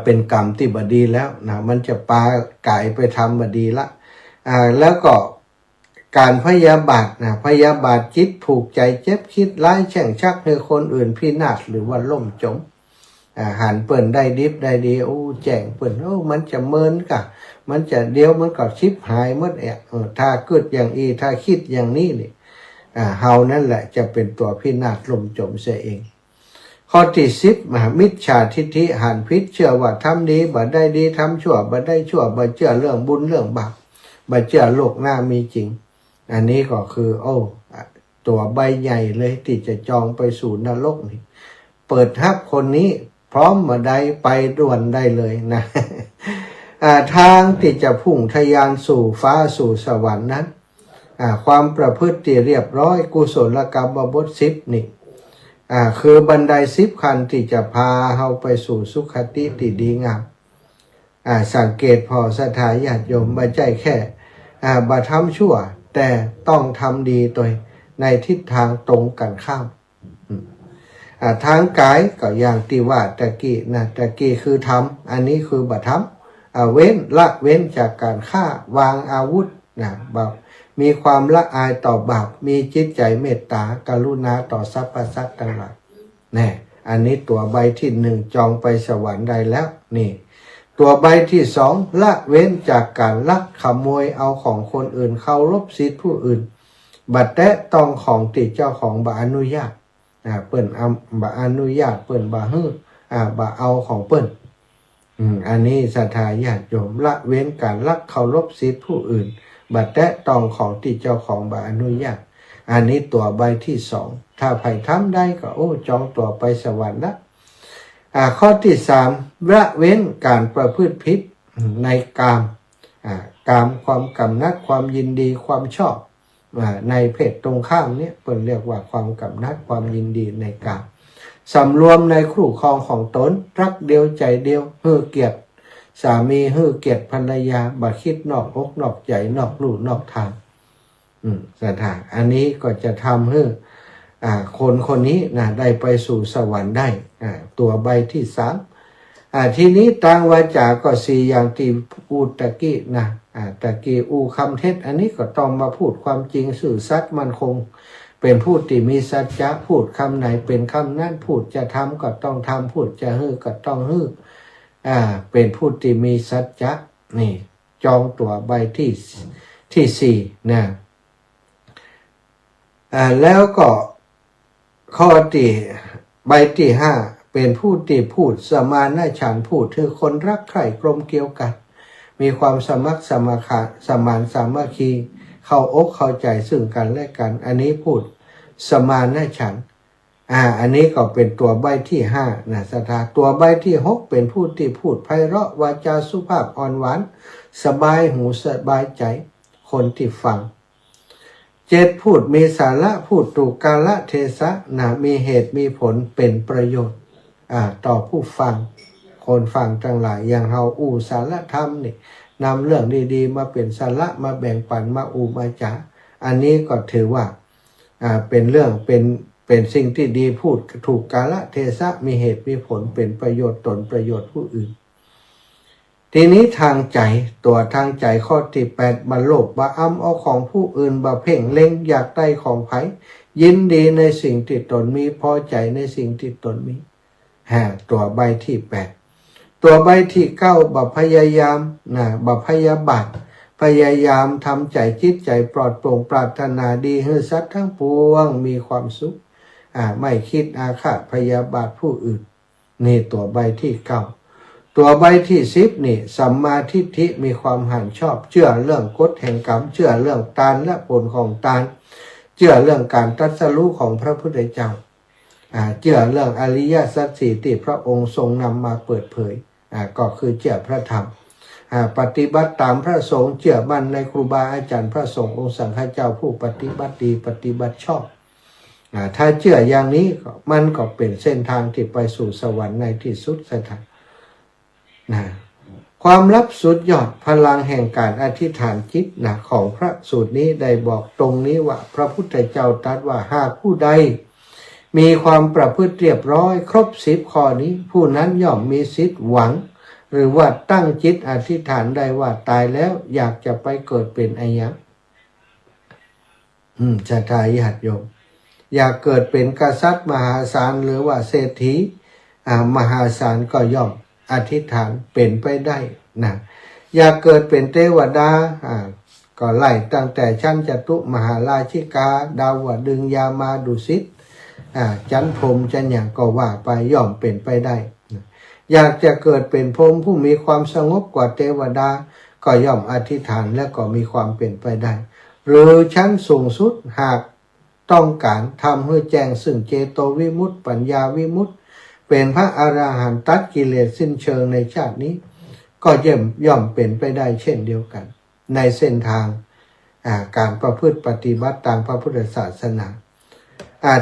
เป็นกรรมที่บดีแล้วนะมันจะปาไก่ไปทำบดีละแล้วก็การพยาบาทพยาบาทคิดผูกใจเจ็บคิดร้ายแช่งชักให้คนอื่นพินาศหรือว่าล่มจมหันเปิ่นได้ดิบได้ดีแจ้งเปิ่นมันจะเมินกะมันจะเดียวมันก็ชิบหายหมดถ้าเกิดอย่างถ้าคิดอย่างนี้นี่เฮานั่นแหละจะเป็นตัวพินาศล่มจมเสียเองข้อที่10มิจฉาทิฏฐิหันพิษเชื่อว่าทำดีบ่ได้ดีทำชั่วบ่ได้ชั่วบ่เชื่อเรื่องบุญเรื่องบาปบ่เชื่อโลกหน้ามีจริงอันนี้ก็คือ ตัวใบใหญ่เลยที่จะจองไปสู่นรกนี่เปิดฮับคนนี้พร้อมมาได้ไปด่วนได้เลยนะทางที่จะพุ่งทะยานสู่ฟ้าสู่สวรรค์นั้นความประพฤติที่เรียบร้อยกุศลกรรมบท10นี่คือบันได10ขั้นที่จะพาเฮาไปสู่สุขติที่ดีงามสังเกตพอศรัทธาญาติโยมบ่ใจแค่บ่ทำชั่วแต่ต้องทำดีโดยในทิศทางตรงกันข้ามทางกายก็อย่างที่ว่าตะกี้นะตะกี้คือทำอันนี้คือบ่ทำเว้นละเว้นจากการฆ่าวางอาวุธนะแบบมีความละอายต่อบาปมีจิตใจเมตตากรุณาต่อสรรพสัตว์ทั้งหลายนี่อันนี้ตัวใบที่1จองไปสวรรค์ได้แล้วนี่ตัวใบที่2ละเว้นจากการลักขโมยเอาของคนอื่นเคารพสิทธิผู้อื่นบัดแตะต้องของติเจ้าของบ่อนุญาตเปิ้นบ่อนุญาตเปิ้นบ่ฮื้อบ่เอาของเปิ้นอันนี้ศรัทธาญาติโยมละเว้นการลักเคารพสิทธิผู้อื่นบัดแตะต้องของที่เจ้าของบ่อนุญาตอันนี้ตัวใบที่2ถ้าไผทำได้ก็จองตัวไปสวรรค์ละข้อที่3ละเว้นการประพฤติผิดในกามกามความกำนัดความยินดีความชอบในเพศตรงข้ามเนี่ยเพิ่นเรียกว่าความกำนัดความยินดีในกามสำรวมในคู่ครองของตนรักเดียวใจเดียวฮื้อเกียรติสามีฮื้อเกียรติภรรยาบ่คิดนอกอกนอกใจนอกลู่นอกทางสถานอันนี้ก็จะทำให้คนนี้นะได้ไปสู่สวรรค์ได้ตัวใบที่3ทีนี้ต่างวาจาก็4อย่างที่พูดตะกี้นะตะกี้คำเท็จอันนี้ก็ต้องมาพูดความจริงสื่อสัตย์มั่นคงเป็นพูดที่มีสัจจะพูดคำไหนเป็นคำนั้นพูดจะทำก็ต้องทำพูดจะฮื้อก็ต้องฮื้อเป็นพูดที่มีสัจจะนี่จองตัวใบที่4นะแล้วก็ข้อที่ใบที่5เป็นผู้ที่พูดสมานฉันท์พูดคือคนรักใคร่กลมเกลียวกันมีความสมัครสมานสามัคคีเข้าอกเข้าใจซึ่งกันและกันอันนี้พูดสมานฉันท์อันนี้ก็เป็นตัวใบที่5นะศรัทธาตัวใบที่6เป็นผู้ที่พูดไพเราะวาจาสุภาพอ่อนหวานสบายหูสบายใจคนที่ฟัง7พูดมีสาระพูดถูกกาลเทศะมีเหตุมีผลเป็นประโยชน์ต่อผู้ฟังคนฟังทั้งหลายอย่างเฮาสารธรรมนี่นำเรื่องดีๆมาเป็นสาระมาแบ่งปันมามาจาอันนี้ก็ถือว่าเป็นเรื่องเป็นสิ่งที่ดีพูดถูกกาลเทศะมีเหตุมีผลเป็นประโยชน์ตนประโยชน์ผู้อื่นทีนี้ทางใจตัวทางใจข้อที่8บ่โลภบ่เอาของผู้อื่นบ่เพ่งเล็งอยากได้ของไผยินดีในสิ่งที่ตนมีพอใจในสิ่งที่ตนมีตัวใบที่8ตัวใบที่9บ่พยายามบ่พยาบาทพยายามทำใจจิตใจปลอดโปร่งปรารถนาดีให้สัตว์ทั้งปวงมีความสุขไม่คิดอาฆาตพยาบาทผู้อื่นนี่ตัวใบที่9ตัวใบที่10นี่สัมมาทิฏฐิมีความหันชอบเชื่อเรื่องกฎแห่งกรรมเชื่อเรื่องตาลและผลของตาลเชื่อเรื่องการตรัสรู้ของพระพุทธเจ้าเชื่อเรื่องอริยสัจสี่ที่พระองค์ทรงนำมาเปิดเผยก็คือเชื่อพระธรรมปฏิบัติตามพระสงฆ์เชื่อมั่นในครูบาอาจารย์พระสงฆ์องค์สังฆเจ้าผู้ปฏิบัติดีปฏิบัติชอบถ้าเชื่ออย่างนี้มันก็เป็นเส้นทางที่ไปสู่สวรรค์ในที่สุดสถานความลับสุดยอดพลังแห่งการอธิษฐานจิตของพระสูตรนี้ได้บอกตรงนี้ว่าพระพุทธเจ้าตรัสว่าหากผู้ใดมีความประพฤติเรียบร้อยครบ10ข้อนี้ผู้นั้นย่อมมีสิทธิ์หวังหรือว่าตั้งจิตอธิษฐานได้ว่าตายแล้วอยากจะไปเกิดเป็นอายะศรัทธาญาติโยมอยากเกิดเป็นกษัตริย์มหาศาลหรือว่าเศรษฐีมหาศาลก็ย่อมอธิษฐานเป็นไปได้อยากเกิดเป็นเทวดาก็ไล่ตั้งแต่ชั้นจตุมหาราชิกาดาวดึงยามาดุสิตจันพรหมจันอย่างก็ว่าไปย่อมเป็นไปได้อยากจะเกิดเป็นพรหมผู้มีความสงบกว่าเทวดาก็ย่อมอธิษฐานและก็มีความเป็นไปได้หรือชั้นสูงสุดหาก ต้องการทำให้แจ้งซึ่งเจโตวิมุตติปัญญาวิมุตติเป็นพระอรหันต์ตัดกิเลสสิ้นเชิงในชาตินี้ก็ย่อมเป็นไปได้เช่นเดียวกันในเส้นทางการประพฤติปฏิบัติตามพระพุทธศาสนา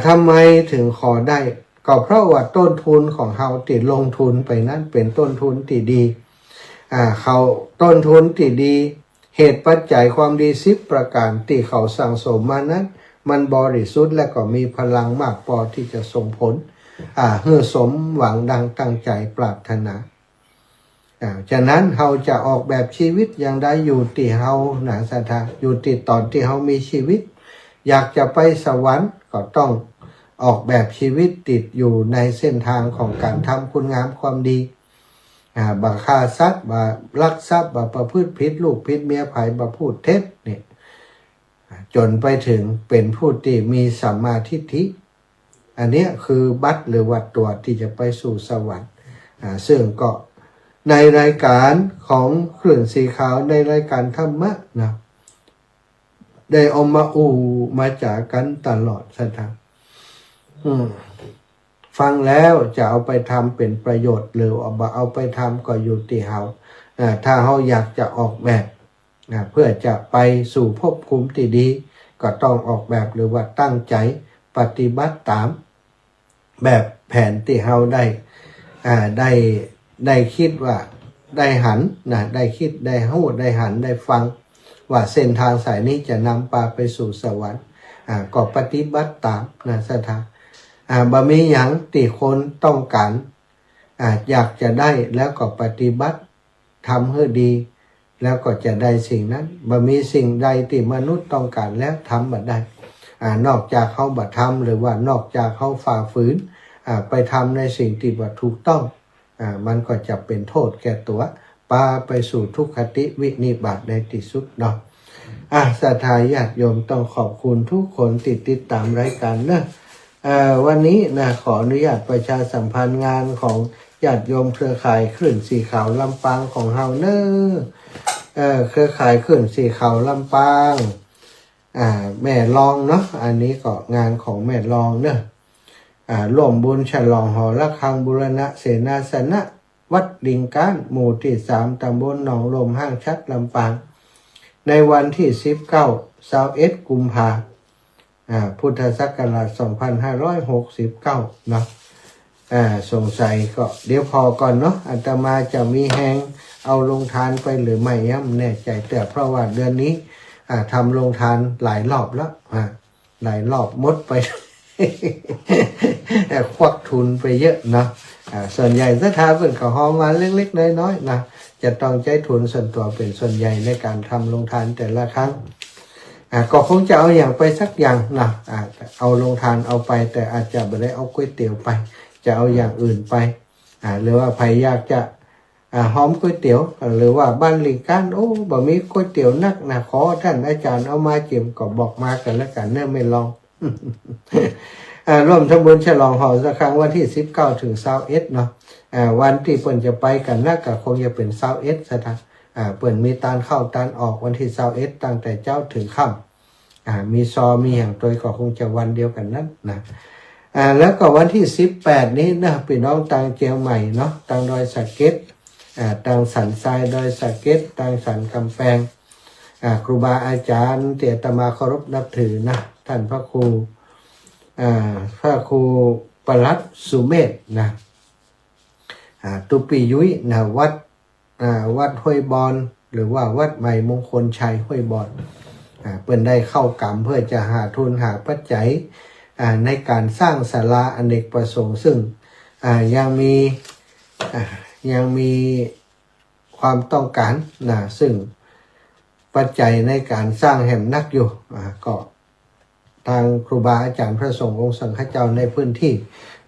ทำไมถึงขอได้ก็เพราะว่าต้นทุนของเขาติดลงทุนไปนั้นเป็นต้นทุนที่ดีเขาต้นทุนที่ดีเหตุปัจจัยความดี10ประการที่เขาสั่งสมมานั้นมันบริสุทธิ์และก็มีพลังมากพอที่จะส่งผลเพื่อสมหวังดังตั้งใจปรารถนาฉะนั้นเราจะออกแบบชีวิตอย่างใดอยู่ที่เราหนาศรัทธาอยู่ที่ตอนที่เรามีชีวิตอยากจะไปสวรรค์ก็ต้องออกแบบชีวิตติดอยู่ในเส้นทางของการทำคุณงามความดีบ่ฆ่าสัตว์บ่ลักทรัพย์บ่ประพฤติผิดลูกผิดเมียไผ่บ่พูดเท็จเนี่ยจนไปถึงเป็นผู้ที่มีสัมมาทิฏฐิอันนี้คือบัตรหรือวัดตัวที่จะไปสู่สวรรค์ซึ่งก็ในรายการของคลื่นสีขาวในรายการธรรมะนะได้เอามามาจากกันตลอดสัทฟังแล้วจะเอาไปทำเป็นประโยชน์หรือเอาไปทำก็อยู่ที่เราถ้าเราอยากจะออกแบบเพื่อจะไปสู่ภพภูมิที่ดีก็ต้องออกแบบหรือว่าตั้งใจปฏิบัติตามแบบแผนที่เราได้คิดว่าได้หันได้คิดได้หูได้หันได้ฟังว่าเส้นทางสายนี้จะนำพาไปสู่สวรรค์ก็ปฏิบัติตามสัทธาบ่มีหยังที่คนต้องการอยากจะได้แล้วก็ปฏิบัติทำให้ดีแล้วก็จะได้สิ่งนั้นบ่มีสิ่งใดที่มนุษย์ต้องการแล้วทำบ่ได้นอกจากเขาบ่ทำหรือว่านอกจากเขาฝ่าฝืนไปทำในสิ่งที่บ่ถูกต้องมันก็จะเป็นโทษแก่ตัวพาไปสู่ทุกขติวินิบาตในที่สุดเนาะศรัทธาญาติโยมต้องขอบคุณทุกคนติดตามรายการนะวันนี้ขออนุญาตประชาสัมพันธ์งานของญาติโยมเครือข่ายคลื่นสีขาวลำปางของเฮาเนเครือข่ายคลื่นสีขาวลำปางแม่ลองเนาะอันนี้ก็งานของแม่ลองเนร่วมบุญฉลองหอระฆังบุรณะเสนาสนะวัดลิงก้านหมู่ที่3ตำบลหนองลมห้างชัดลำปางในวันที่19-21 กุมภาพันธ์พุทธศักราช2569เนาะสงสัยก็เดี๋ยวพอก่อนเนาะอาตมาจะมีแหงเอาลงทานไปหรือไม่ย่ำแน่ใจแต่เพราะว่าเดือนนี้ทำลงทานหลายรอบแล้วหลายรอบหมดไป ควักทุนไปเยอะเนาะส่วนใหญ่ศรัทธาเพิ่นก็หอมมาเล็กๆน้อยๆนะจะต้องใช้ทุนส่วนตัวเป็นส่วนใหญ่ในการทำลงทานแต่ละครั้งก็คงจะเอาอย่างไปสักอย่างนะเอาลงทานเอาไปแต่อาจจะไม่ได้เอาก๋วยเตี๋ยวไปจะเอาอย่างอื่นไปหรือว่าใครอยากจะหอมก๋วยเตี๋ยวหรือว่าบ้านลิงก้านบ่มีก๋วยเตี๋ยวนักนะขอท่านอาจารย์เอามาเจิมก็บอกมากันแล้วกันเนื่อไม่ลอง ร่วมทำบุญฉลองหอระฆังวันที่19 ถึง 21เนาะวันที่เปิ่นจะไปกันน่าก็คงจะเป็น21ซะท่าเปิ่นมีตานเข้าตานออกวันที่21ตั้งแต่เจ้าถึงค่ำมีมีอย่างตัวก็คงจะวันเดียวกันนั้นนะแล้วก็วันที่18นี้นะพี่น้องตังเจียงใหม่เนาะตังดอยสะเก็ดตังสันทรายดอยสะเก็ดตังสันกำแพงครูบาอาจารย์เตียตมาเคารพนับถือนะท่านพระครูประหลัดสุเมธนะตุปียุ้ยนะวัดห้วยบอนหรือว่าวัดใหม่มงคลชัยห้วยบอนเปิ่นได้เข้ากรรมเพื่อจะหาทุนหาปัจจัยในการสร้างศาลาอเนกประสงค์ซึ่งยังมีความต้องการนะซึ่งปัจจัยในการสร้างแห่งนักอยู่ก็ทางครูบาอาจารย์พระสงฆ์องค์สังฆเจ้าในพื้นที่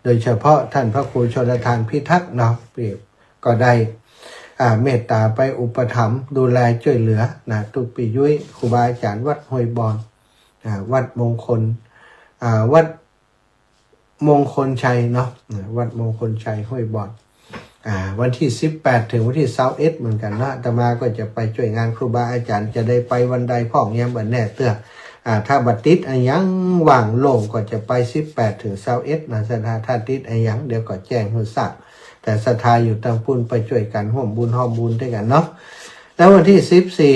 โดยเฉพาะท่านพระครูชลทานพิทักษ์เนาะก็ได้เมตตาไปอุปถัมภ์ดูแลช่วยเหลือตุปียุ้ยครูบาอาจารย์วัดห้วยบอนวัดมงคลวัดมงคลชัยเนาะวัดมงคลชัยห้วยบอนวันที่18 ถึงวันที่21เหมือนกันนะอาตมาก็จะไปช่วยงานครูบาอาจารย์จะได้ไปวันใดพ่องยังบ่แน่เตื้อ ถ้าบัดติดอันยังว่างโล่งก็จะไป18 ถึง 21นะศรัทธาถ้าติดอันยังเดี๋ยวก็แจ้งให้ทราบแต่ศรัทธาอยู่ตั้งปุ่นไปช่วยกันร่วมบุญห้อมบุญด้วยกันเนาะแล้ววันที่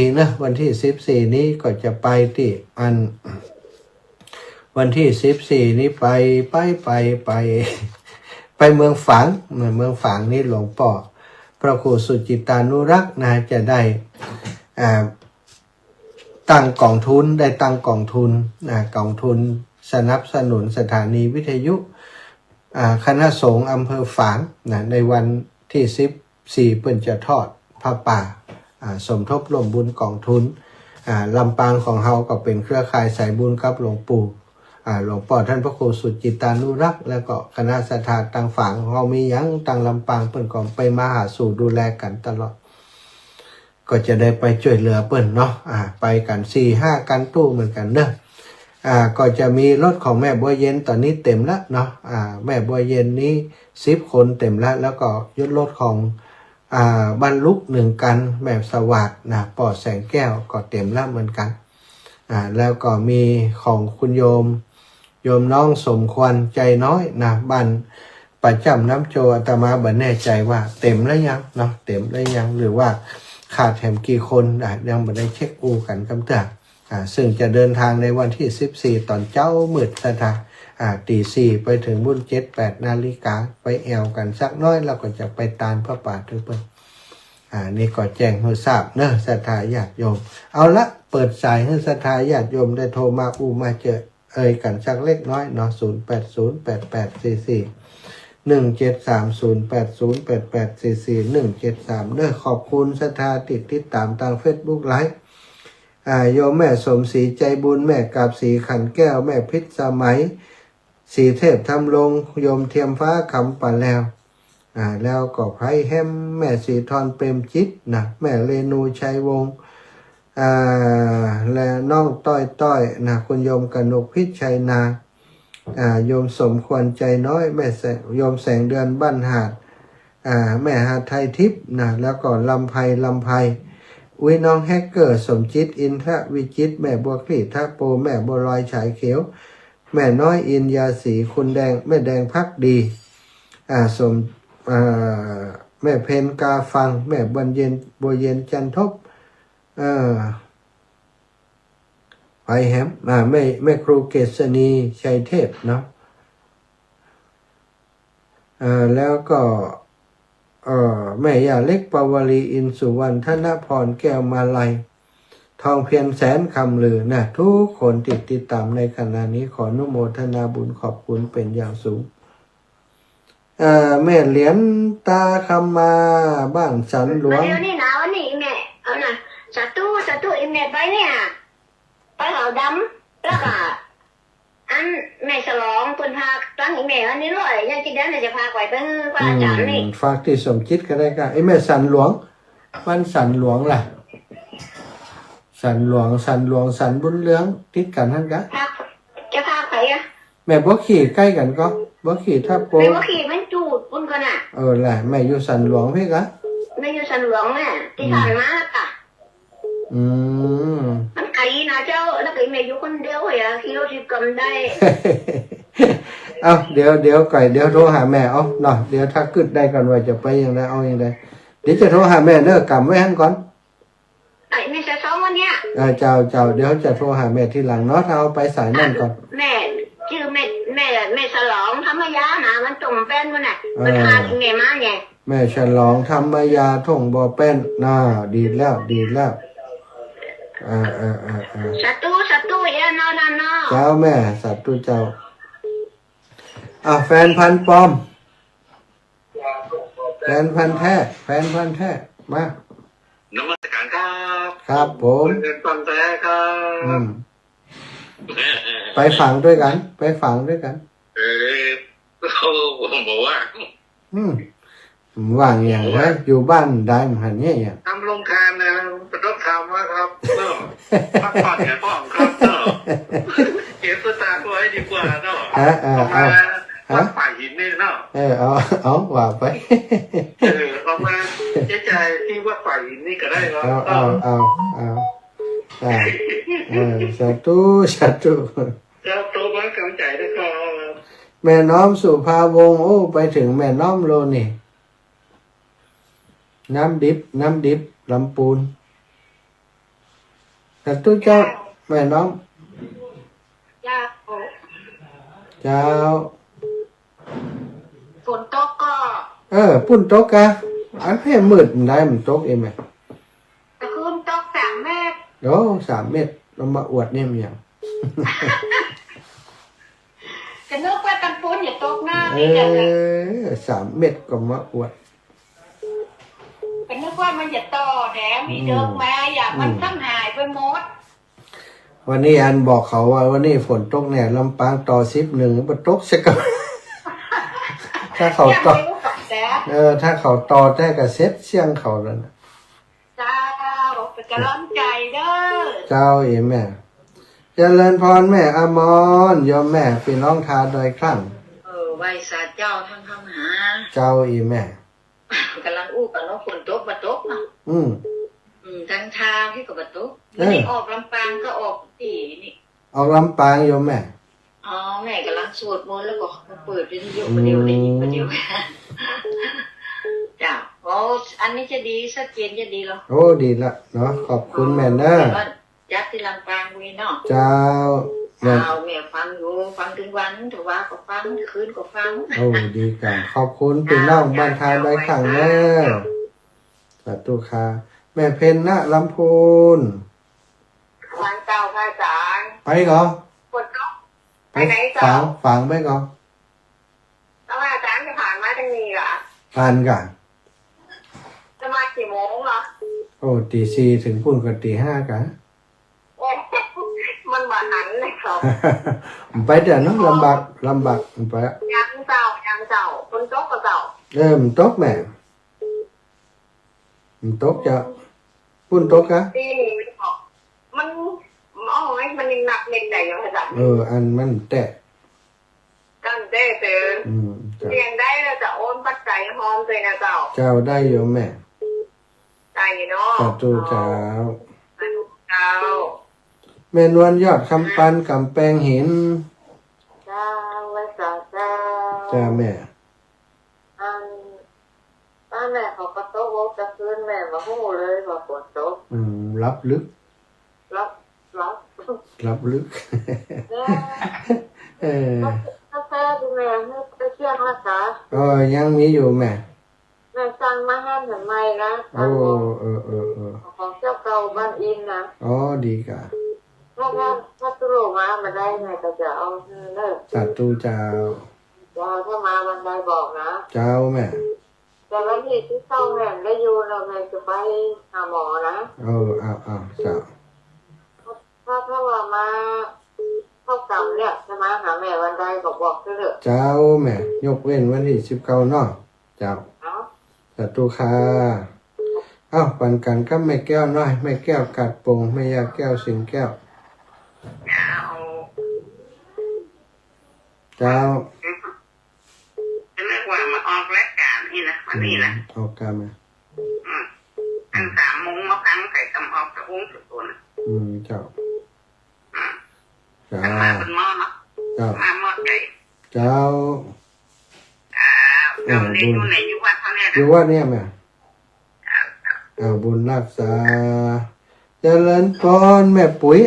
14นะวันที่14นี้ก็จะไปที่วันที่14นี้ไปเมืองฝางนี่หลวงพ่อพระครูสุจิตานุรักษ์นะจะได้ตั้งกองทุนกองทุนสนับสนุนสถานีวิทยุคณะสงฆ์อำเภอฝางนะในวันที่14เพิ่นจะทอดผ้าป่าสมทบร่วมบุญกองทุนลำปางของเฮาก็เป็นเครือข่ายสายบุญกับหลวงปู่หลวงพ่อท่านพระครูสุจิตานุรักษ์แล้วก็คณะศรัทธาต่างฝางเฮามีหยังต่างลำปางเพิ่นก็ไปมาหาสู่ดูแลกันตลอดก็จะได้ไปช่วยเหลือเพิ่นเนาะไปกัน 4-5 กันตู้เหมือนกันเด้อก็จะมีรถของแม่บัวเย็นตอนนี้เต็มแล้วเนาะแม่บัวเย็นนี้10 คนเต็มแล้วก็ยศรถของบรรลุ1 กันแม่สวัสดิ์นะปอแสงแก้วก็เต็มแล้วเหมือนกันแล้วก็มีของคุณโยมน้องสมควรใจน้อยนะบ้านประจำน้ำโจอาตมาบ่แน่ใจว่าเต็มแล้วยังเนาะเต็มแล้วยังหรือว่าขาดแถมกี่คนยังบ่ได้เช็คอูกันกำเตือนซึ่งจะเดินทางในวันที่14ตอนเจ้ามืดสถาตี 4ไปถึงบุญ 7-8 นาฬิกาไปแอวกันสักน้อยแล้วก็จะไปตานพระป่าทุกเปิ้นนี่ก็แจ้งให้ทราบเนอะศรัทธาญาติโยมเอาละเปิดสายให้ศรัทธาญาติโยมได้โทรมามาเจอกันสักเล็กน้อยเนาะ08088308808844173173เด้อขอบคุณศรัทธาติดตามทาง Facebook ไลฟ์โยมแม่สมศรีใจบุญแม่กาบศรีขันแก้วแม่พิษสมัยศรีเทพทำลงโยมเทียมฟ้าคำปั่นแล้วก็ไพแฮมแม่สีทรเปรมจิตนะแม่เรนูชัยวงศ์และน้องต้อยนะคุณโยมกนกพิชัยนาโยมสมควรใจน้อยแม่โยมแสงเดือนบ้านหาดแม่หาไทยทิพย์นะแล้วก็ลำไพน้องแฮกเกอร์สมจิตอินทะวิจิตแม่บัวคลีท่าโปแม่บัวลอยฉายเขียวแม่น้อยอินยาสีคุณแดงแม่แดงพักดีแม่เพนกาฟังแม่บัวเย็นจันทบไปแฮมแม่ครูเกษณีชัยเทพเนาะแล้วก็แม่ย่าเล็กปวลีอินสุวรรณธนพรแก้วมาลัยทองเพียงแสนคำลือนะทุกคนติดตามในขณะนี้ขออนุโมทนาบุญขอบคุณเป็นอย่างสูงแม่เหรียญตาคำมาบ้านสันหลวงเดี๋ยวนี้นะวันนี้แม่เอานะสาธุแม่ไปเนี่ยไปเขาดำแล้วก็อันแม่ฉลองคนพาตั้งแม่วันนี้เลยยังคิดแล้วจะพาไปเป็นพระอาจารย์นี่ฝากที่สมคิดก็ได้ก็แม่สันหลวงบ้านสันหลวงล่ะสันหลวงสันบุญเลื้องติดกันท่านกะจะพาใครอะแม่บ่ขี่ใกล้กันก็บ่ขี่ทับโปแม่บ่ขี่มันจูดปุ่นกันน่ะแหละแม่อยู่สันหลวงพี่กะแม่อยู่สันหลวงแม่ที่ผ่านมาค่ะมันไกลนะเจ้าถ้าเกิดแม่อยู่คนเดียวอ่ะขี่รถที่กำได้เดี๋ยวก่อยเดี๋ยวโทรหาแม่เนาะเดี๋ยวถ้าขึ้นได้กันว่าจะไปยังไงยังไงเดี๋ยวจะโทรหาแม่เด้อกำไว้ให้ก่อนแม่จะซ้อมวันเนี้ยเจ้าเดี๋ยวจะโทรหาแม่ทีหลังเนาะถ้าเอาไปสายนั่นก่อนแม่ชื่อแม่ฉลองธรรมยานะมันตรงแป้นมันน่ะมันพาไงมาไงแม่ฉลองธรรมยาท่งบ่อแป้นดีแล้วสัตว์เอ๋นอนเจ้าแม่สัตว์เจ้าแฟนพันปลอมแฟนพันแท้มานมัสการครับผมเป็นพันแท้ครับไปฝังด้วยกันผมบอกว่าว่างอย่างไรอยู่บ้านได้เหมือนเนี่ยทำโรงทานนะเป็นต้องทำนะครับพักผ่อนกันพ่อครับเก็บตัวตาไว้ดีกว่าเนาะวัดฝ่ายหินนี่เนาะเอาว่าไปออกมาใจที่วัดฝ่ายหินนี่ก็ได้เนาะเอา จ้าสาธุสาธุ แล้วโตมากำใจนะครับ แม่น้อมสุภาวงศ์โอ้ไปถึงแม่น้อมโลนี่น้ำดิบลำปูนสาธุเจ้าแม่น้อม จ้า เจ้า ฝนตกก็ ปุ่นตกกะอันแค่มืดมันได้มันตกเองไหม ตะคืนตก3 เมตร โอ้3 เม็ดเรามาอวดเนี่ยมันอย่าง จะนึกว่าตะปูนอย่าตกหน้า เอ นี่จะเลย 3 เม็ดก็มาอวด เป็นนึกว่ามันจะต่อแถมมีเดิมมาอยากมันทั้งหายไปหมด วันนี้อันบอกเขาว่าวันนี้ฝนตกเนี่ยลำปางต่อ11มันตกสักกับ ถ้าเขา ยัง ต่อ ไม่รู้กับแต่ ถ้าเขาต่อได้ก็เซ็ตเสียงเขาแล้วนะ เจ้าเป็นกำลังใจเด้อ เจ้าเอ๋แม่เจริญพรแม่อมรยอมแม่พี่น้องทาโดยครั้ง ไหวสาเจ้าทั้งคำหา เจ้าเอ๋แม่ กำลังอู้กับน้องฝนตกมาตกเนาะ ทั้งทางที่กับประตูนี่ออกลำปางก็ออกตีนี่ ออกลำปางโยมแม่ อ๋อแม่กำลังสวดมนต์แล้วก็มาเปิดวิทยุประเดี๋ยวได้ยินประเดี๋ยวจ้าโอ้อันนี้จะดีสักเจนจะดีหรอ โอ้ดีละเนาะขอบคุณแม่เนอะ ยัดที่ลำปางวีเนาะ เจ้าแม่ เอาแม่ฟังอยู่ฟังถึงวันถือว่าก็ฟังคืนก็ฟัง โอ้ดีกันขอบคุณพี่น้องบ้านทาโดยครั้งเนอะสาธุค่ะแม่เพนนะลำพูน วันเจ้าพระอาจารย์ ไปก่อน ฝนตกไปไหนเจ้า ฝังไปก่อน แล้วอาจารย์จะผ่านมาจังนี้เหรอ ผ่านกัน จะมากี่โมงเหรอ โอ้ตี 4ถึงพุ่นก็ตี 5กัน โอ้มันบาหันเลยเขา ไปเดี๋ยวเนาะลำบากไป ยังเจ้าคนโต๊ะกับเจ้า มันตกแม่มันตกจะพุ่นตกกะ ตีนี่มันบอกมันอ๋อมันยังหนักเน็ตใจอยู่ค่ะ อันมันแตะ กันเต้เตือน จ้ะ เรียนได้แล้วจะโอนปัจจัยหอมเลยนะเจ้า เจ้าได้อยู่แม่ ได้เนาะ สาธุเจ้า สาธุเจ้า แม่นวลยอดคำปันกำแพงหิน เจ้าไว้สาเจ้า จ้าแม่ ป้าแม่เขาก็โต๊ะวกจะคืนแม่มาหู้เลยว่าฝนตก รับลึก รับ รับลึก กาแฟดูแม่ให้ไปเที่ยงนะคะ ยังมีอยู่แม่ แม่สั่งมาให้เหมือนไม่นะ โอ้ของเจ้าเก่าบ้านอินนะ อ๋อดีกะ ถ้าตุโรมาได้แม่ก็จะเอาเลิก สาธุเจ้า ถ้ามาวันใดบอกนะ เจ้าแม่ แต่วันนี้ที่เข้าแม่ได้อยู่เราแม่จะไปหาหมอนะ เอาเจ้า ถ้าว่ามาเข้ากรรมเนี่ยจะมาหาแม่วันใดบอกเถอะ เจ้าแม่ยกเว้นวันที่19เนาะเจ้า เนาะ สาธุค่ะปันกันกับแม่แก้วน้อยแม่แก้วกัดปงแม่ยาแก้วสิงแก้วเจ้า จะเรียกว่ามาออกรายการนี่นะวันนี้นะ ออกกันมา ตั้ง3 โมงมาครั้งใส่กำออกกระหุ้งสุดตัวนะ เจ้าเจ้า มาเป็นหม้อเนาะ เจ้า มาหม้อใจ เจ้า เราเรียนอยู่ไหนอยู่วัดเขาเนี่ย อยู่ว่าเนี่ยแม่บุญรักษาเจริญพรแม่ปุ๋ย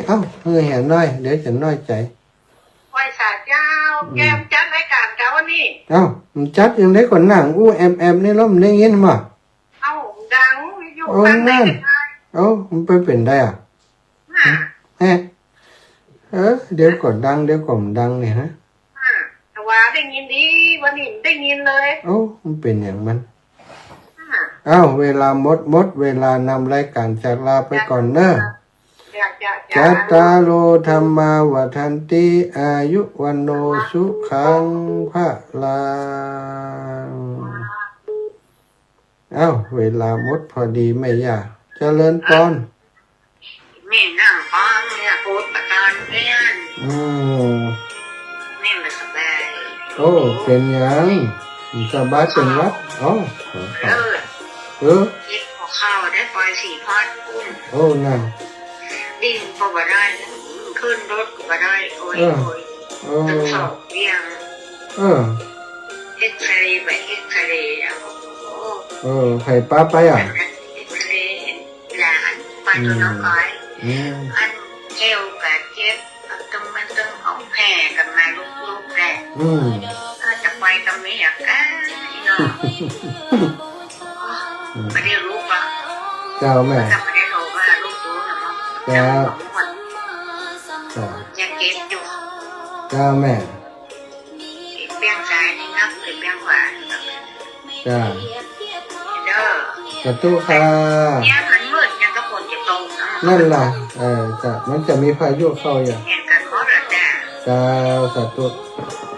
เห็นน้อยเดี๋ยวจะน้อยใจ ไหว้สาเจ้าแก้มจัดรายการเจ้าวันนี้ มันจัดยังได้ก่อนหนังแอมนี่ล้มได้ยินมา ดังอยู่บ้านไหนได้ มันไปเป็นได้เดี๋ยวก่อนดังเดี๋ยวก่อนดังเนี่ยฮะ แต่ว่าได้ยินดีวันนี้ได้ยินเลย มันเป็นอย่างมันเวลาหมดเวลานำรายการจากลาไปก่อนเนอะจัตตาโลธรรมาวัฏันติอายุวันโนสุขังพระลังเวลาหมดพอดีไม่ยากเจริญพร แม่นั่งฟังเนี่ยพูดประการเพื่อนนี่มันสบาย เป็นยังสบายเป็นวัดคิดหัวข้าวได้ปล่อย4 พอดกุ้ง นั่น ดี ดิ้นก็บ่ได้ขึ้นรถก็บ่ได้โอ้ยโอ้ย เอ ต้อง อ สอบเรียง เออ เอ็กซเรย์ไปเอ็กซเรย์แล้วโอ้ เออไผ่ป้าไปอ่ะ เอ็กซเรย์หลานไปตัวน้องก้อย อืม อันเอวกับเจ็บต้องมันต้องเอาแผลกันมาลูกๆแหละ อืม ถ้าจะไปตรงนี้อยากกันเนาะไม่ได้รู้ป่ะ เจ้าแม่ ถ้าไม่ได้รู้ว่าลูกรู้นะมั้ง เจ้า มัน เจ้า ยังเก็บอยู่ เจ้าแม่ เปี้ยงซ้ายนี่นับหรือเปี้ยงขวา เจ้า เด้อ สาธุค่ะ เนี่ยมันมืดยังกระปนจะตรงนะ นั่นล่ะจะมันจะมีพายุเข้าอย่าง เห็นกันหมดแล้วจ้ะ เจ้าสาธุ เ